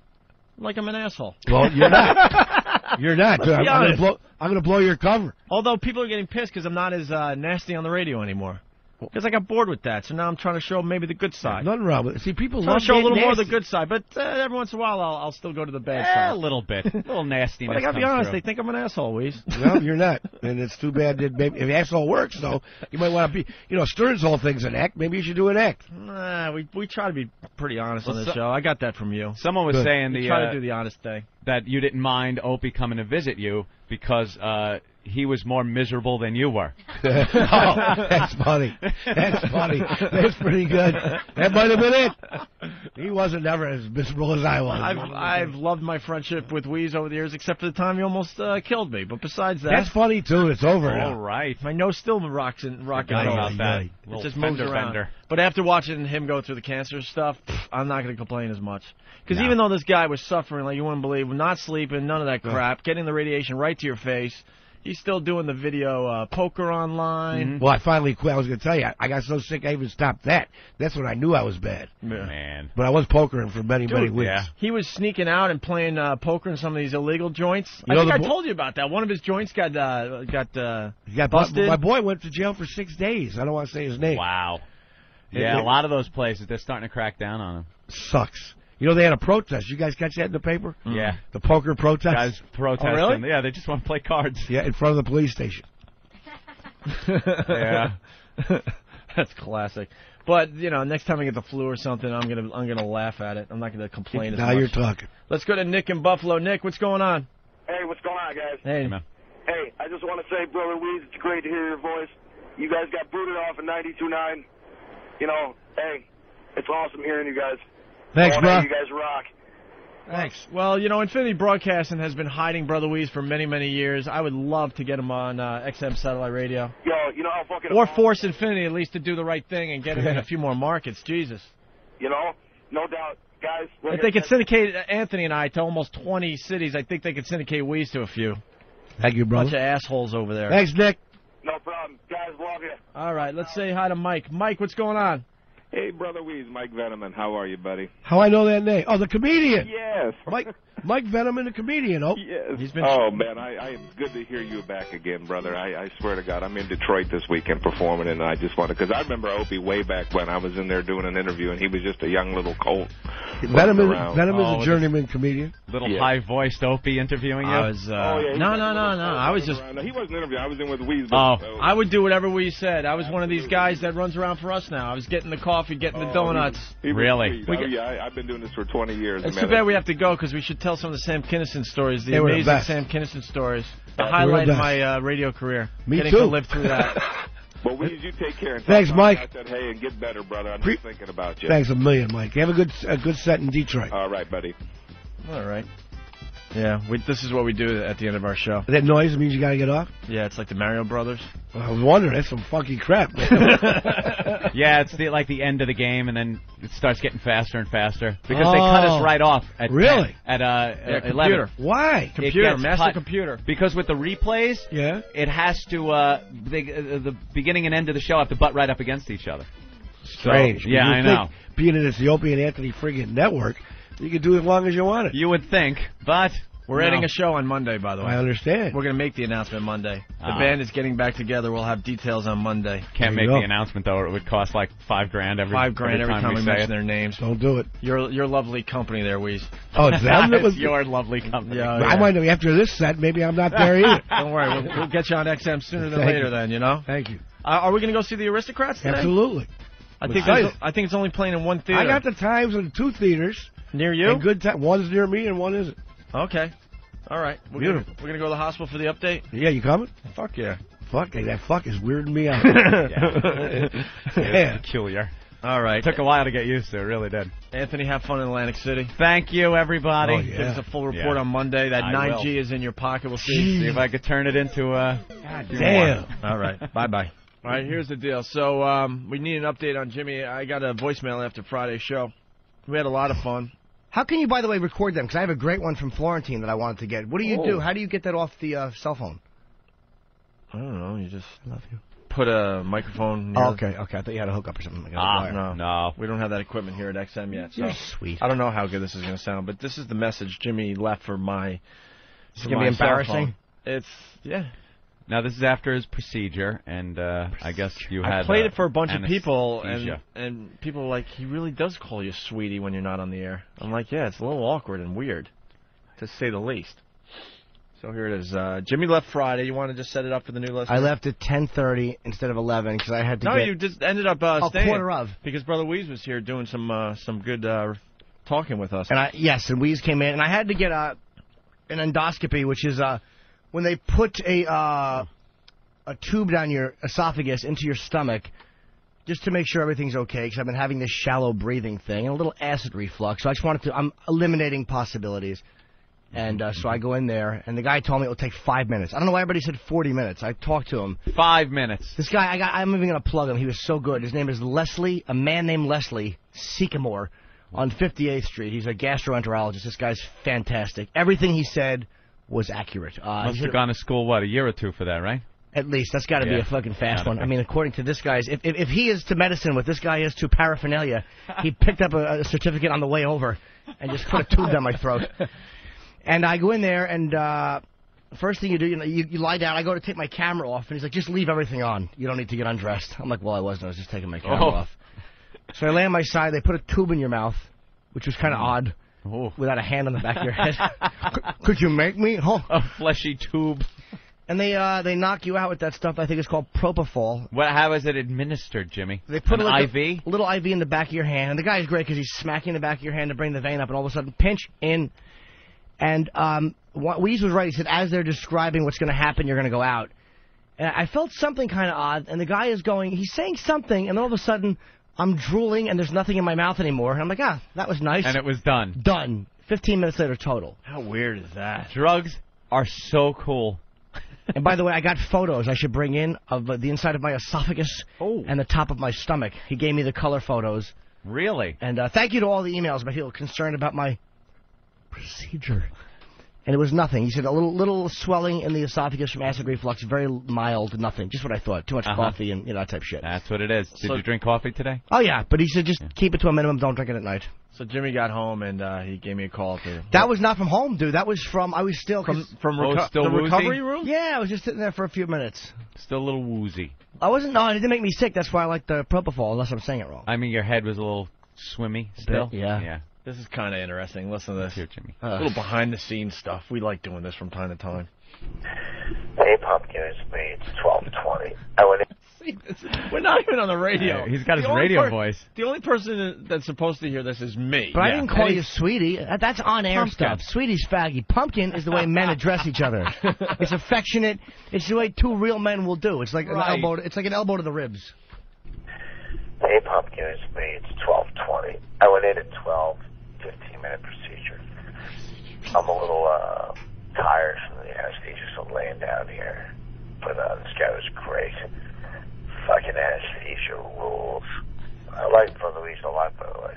Like I'm an asshole. Well, you're not. You're not. Dude, I'm going to blow your cover. Although people are getting pissed because I'm not as nasty on the radio anymore. Because I got bored with that, so now I'm trying to show maybe the good side. Nothing wrong with it. See, people love to show a little nasty. more of the good side, but every once in a while I'll still go to the bad side. A little bit. A little nastiness. But I got to be honest, through. they think I'm an asshole, Wease. Well, you're not. And it's too bad that maybe, if asshole works, though, you might want to be, Stern's whole thing's an act. Maybe you should do an act. Nah, we try to be pretty honest on this show. I got that from you. Someone was saying we try to do the honest thing. That you didn't mind Opie coming to visit you because he was more miserable than you were. Oh, that's funny. That's funny. That's pretty good. That might have been it. He wasn't ever as miserable as I was. I've loved my friendship with Wease over the years, except for the time he almost killed me. But besides that, that's funny too. It's over now. All right. My nose still rocks and roll. It just moves around. Bender. But after watching him go through the cancer stuff, I'm not going to complain as much. Because even though this guy was suffering like you wouldn't believe, not sleeping, none of that crap, getting the radiation right to your face. He's still doing the video poker online. Mm-hmm. Well, I finally quit. I was going to tell you, I got so sick I even stopped that. That's when I knew I was bad. Man. But I was pokering for many weeks. Yeah. He was sneaking out and playing poker in some of these illegal joints. I think I told you about that. One of his joints got busted. My boy went to jail for 6 days. I don't want to say his name. Wow. Yeah, a lot of those places, they're starting to crack down on them. Sucks. You know, they had a protest. You guys catch that in the paper? Yeah. The poker protest? Guys protesting. Oh, really? Yeah, they just want to play cards. Yeah, in front of the police station. Yeah. That's classic. But, you know, next time I get the flu or something, I'm gonna laugh at it. I'm not gonna complain as much. Now you're talking. Let's go to Nick in Buffalo. Nick, what's going on? Hey, what's going on, guys? Hey. Hey, I just want to say, Brother Wease, it's great to hear your voice. You guys got booted off in 92.9. You know, hey, it's awesome hearing you guys. Thanks, bro. You guys rock. Thanks. Well, you know, Infinity Broadcasting has been hiding Brother Wease for many, many years. I would love to get him on XM Satellite Radio. Yo, you know how fucking... Or Force Infinity, at least to do the right thing and get him in a few more markets. Jesus. You know, no doubt. Guys... If they could syndicate Anthony and I to almost 20 cities, I think they could syndicate Wease to a few. Thank you, brother. Bunch of assholes over there. Thanks, Nick. No problem. Guys, love you. All right, let's say hi to Mike. Mike, what's going on? Hey, Brother Wease, Mike Veneman. How are you, buddy? How I know that name? Oh, the comedian. Yes. Mike Veneman, the comedian. Oh, yes. He's been. Oh man, it's good to hear you back again, brother. I swear to God, I'm in Detroit this weekend performing, and I just want to, because I remember Opie way back when I was in there doing an interview, and he was just a young little colt. Veneman's a journeyman comedian. Little high-voiced Opie interviewing you. I was. No. I was just. No, he wasn't interviewing. I was in with Wease. I would do whatever Wease said. I was one of these guys that runs around for us now. I was getting the coffee, getting the donuts. Really? I've been doing this for 20 years. It's too bad we have to go because we should tell some of the Sam Kinison stories, the They were the amazing best. Sam Kinison stories. The They highlight were of the my radio career. Me Getting too. to live through that. Well, Wease, you take care. And Thanks, Mike. I said, hey, and get better, brother. I'm just thinking about you. Thanks a million, Mike. You have a good set in Detroit. All right, buddy. All right. Yeah, this is what we do at the end of our show. That noise means you got to get off? Yeah, it's like the Mario Brothers. Well, I was wondering. That's some funky crap. Yeah, it's like the end of the game, and then it starts getting faster and faster because they cut us right off at 10, at 11. Computer. Why? Computer, gets master cut computer. Because with the replays, it has to the beginning and end of the show have to butt right up against each other. Strange. So, yeah, I know. Being an Opie and Anthony friggin' network, you can do it as long as you want it. You would think, but we're adding a show on Monday, by the way. I understand. We're going to make the announcement Monday. The band is getting back together. We'll have details on Monday. Can't make the announcement, though, or it would cost like $5,000 every time we mention their names. Don't do it. Your lovely company there, Wease. Oh, it's them? It's your lovely company. Yeah, I might know after this set, maybe I'm not there either. Don't worry. We'll get you on XM sooner than later then, you know? Thank you. Are we going to go see the Aristocrats today? Absolutely. I think it's only playing in one theater. I got the times in 2 theaters. Near you? And good time. One's near me and one isn't. Okay. All right. We're gonna go to the hospital for the update? Yeah, you coming? Fuck yeah. Fuck, that fuck is weirding me out. Yeah. Peculiar. All right. Took a while to get used to. It really did. Anthony, have fun in Atlantic City. Thank you, everybody. Oh, yeah. Give us a full report on Monday. That 9G is in your pocket. We'll see if I could turn it into a... Damn. All right. Bye-bye. All right, here's the deal. So we need an update on Jimmy. I got a voicemail after Friday's show. We had a lot of fun. How can you, by the way, record them? Because I have a great one from Florentine that I wanted to get. What do you do? How do you get that off the cell phone? I don't know. You just put a microphone near Okay. I thought you had a hookup or something. Like no. We don't have that equipment here at XM yet. So You're sweet. I don't know how good this is going to sound, but this is the message Jimmy left for my. It's going to be embarrassing. It's Now, this is after his procedure, and I guess you had... I played it for a bunch of people, anesthesia. and people were like, he really does call you sweetie when you're not on the air. I'm like, yeah, it's a little awkward and weird, to say the least. So here it is. Jimmy left Friday. You want to just set it up for the new listeners? I left at 10:30 instead of 11 because I had to No, you just ended up staying. Quarter of. Because Brother Wease was here doing some good talking with us. And and Wease came in, and I had to get an endoscopy, which is when they put a tube down your esophagus into your stomach just to make sure everything's okay, because I've been having this shallow breathing thing and a little acid reflux. So I just wanted to, I'm eliminating possibilities. And so I go in there, and the guy told me it would take 5 minutes. I don't know why everybody said 40 minutes. I talked to him. 5 minutes. This guy, I'm even going to plug him. He was so good. His name is Leslie, a man named Leslie Sycamore on 58th Street. He's a gastroenterologist. This guy's fantastic. Everything he said was accurate. Must have gone to school, a year or two for that, right? At least. That's got to be a fucking fast one. I mean, according to this guy's... If he is to medicine what this guy is to paraphernalia, he picked up a certificate on the way over and just put a tube down my throat. And I go in there, and first thing you do, you lie down. I go to take my camera off, and he's like, just leave everything on. You don't need to get undressed. I'm like, well, I wasn't. I was just taking my camera off. So I lay on my side. They put a tube in your mouth, which was kind of odd, without a hand on the back of your head. Could you make me? Oh. A fleshy tube. And they knock you out with that stuff. I think it's called propofol. How is it administered, Jimmy? They put an IV? A little IV in the back of your hand. And the guy's great because he's smacking the back of your hand to bring the vein up, and all of a sudden, pinch in. And Wease was right. He said, as they're describing what's going to happen, you're going to go out. And I felt something kind of odd. And the guy is he's saying something, and then all of a sudden, I'm drooling, and there's nothing in my mouth anymore. And I'm like, that was nice. And it was done. Done. 15 minutes later, total. How weird is that? Drugs are so cool. And by the way, I got photos I should bring in of the inside of my esophagus and the top of my stomach. He gave me the color photos. Really? And thank you to all the emails about people concerned about my procedure. And it was nothing. He said a little swelling in the esophagus from acid reflux, very mild, nothing. Just what I thought. Too much coffee and that type of shit. That's what it is. Did you drink coffee today? Oh, yeah. But he said just keep it to a minimum. Don't drink it at night. So Jimmy got home and he gave me a call. That was not from home, dude. That was from, I was still... From still the woozy? recovery room? Yeah, I was just sitting there for a few minutes. Still a little woozy. I wasn't... No, it didn't make me sick. That's why I like the propofol, unless I'm saying it wrong. I mean, your head was a little swimmy still? Yeah. This is kind of interesting. Listen to this. Here, Jimmy. A little behind-the-scenes stuff. We like doing this from time to time. Hey, Pumpkin, it's me. It's 12:20. I went in. We're not even on the radio. He's got his radio voice. The only person that's supposed to hear this is me. But I didn't call you sweetie. That's on-air stuff. Sweetie's faggy. Pumpkin is the way men address each other. It's affectionate. It's the way two real men will do. It's like an elbow. It's like an elbow to the ribs. Hey, Pumpkin, it's me. It's 12:20. I went in at 12. 15-minute procedure. I'm a little tired from the anesthesia, so I'm laying down here. But this guy was great. Fucking anesthesia rules. I like Brother Wease a lot, by the way.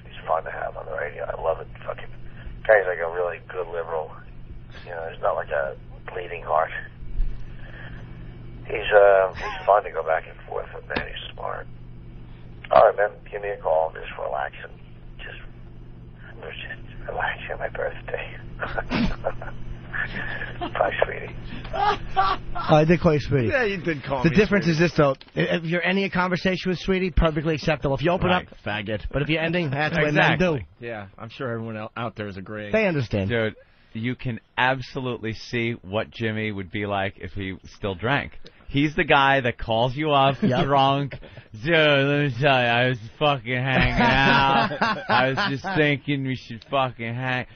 He's fun to have on the radio. I love it. Fucking guy's like a really good liberal. You know, he's not like a bleeding heart. He's fun to go back and forth with, man. He's smart. All right, man. Give me a call. I'm just relaxing. Just relaxing on my birthday. Bye, sweetie. I did call you sweetie. Yeah, you did call me The difference sweetie. is this, though. If you're ending a conversation with sweetie, perfectly acceptable. If you open up, faggot. But if you're ending, that's what men do. Yeah, I'm sure everyone out there is agreeing. They understand. Dude, you can absolutely see what Jimmy would be like if he still drank. He's the guy that calls you up drunk. Dude, let me tell you, I was fucking hanging out. I was just thinking we should fucking hang.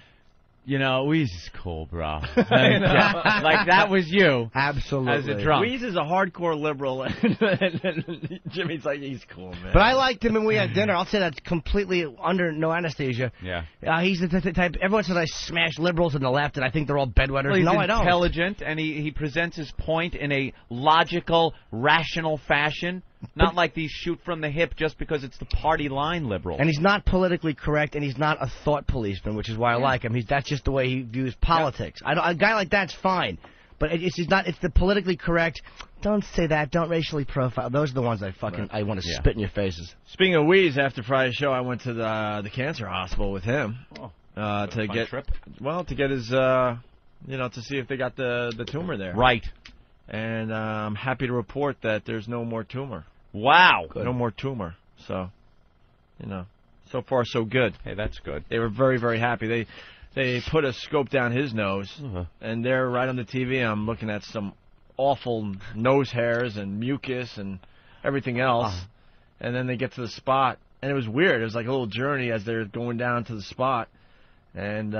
You know, Wease is cool, bro. Like that was you. Absolutely. As a drunk. Wease is a hardcore liberal, and Jimmy's like, he's cool, man. But I liked him when we had dinner. I'll say that's completely under no anesthesia. Yeah. He's the type. Everyone says I smash liberals on the left, and I think they're all bedwetters. Well, he's no, I don't. intelligent, and he presents his point in a logical, rational fashion. Not like these shoot from the hip just because it's the party line liberal. And he's not politically correct, and he's not a thought policeman, which is why I like him. That's just the way he views politics. A guy like that's fine, but it's not. It's the politically correct. Don't say that. Don't racially profile. Those are the ones I want to spit in your faces. Speaking of Wease, after Friday's show, I went to the cancer hospital with him to get his to see if they got the tumor there. Right. And I'm happy to report that there's no more tumor. Wow. No more tumor. So, so far so good. Hey, that's good. They were very, very happy. They put a scope down his nose, and there right on the TV I'm looking at some awful nose hairs and mucus and everything else. And then they get to the spot, and it was weird. It was like a little journey as they're going down to the spot. And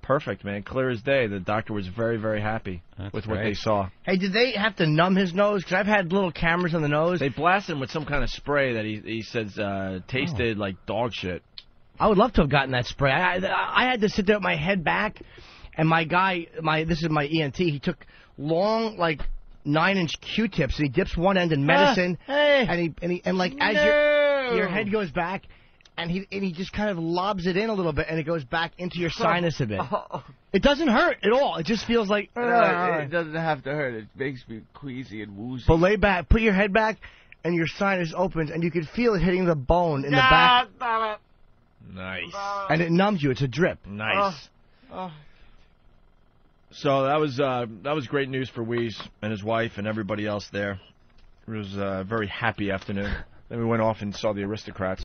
perfect, man. Clear as day. The doctor was very, very happy with what they saw. Hey, did they have to numb his nose? Because I've had little cameras on the nose. They blasted him with some kind of spray that he says tasted like dog shit. I would love to have gotten that spray. I had to sit there with my head back, and this is my ENT. He took long, 9-inch Q-tips, and he dips one end in medicine, as your head goes back. And he just kind of lobs it in a little bit, and it goes back into your sinus a bit. It doesn't hurt at all. It just feels like... it doesn't have to hurt. It makes me queasy and woozy. But lay back. Put your head back, and your sinus opens, and you can feel it hitting the bone in the back. Nice. And it numbs you. It's a drip. Nice. So that was great news for Wease and his wife and everybody else there. It was a very happy afternoon. Then we went off and saw the Aristocrats.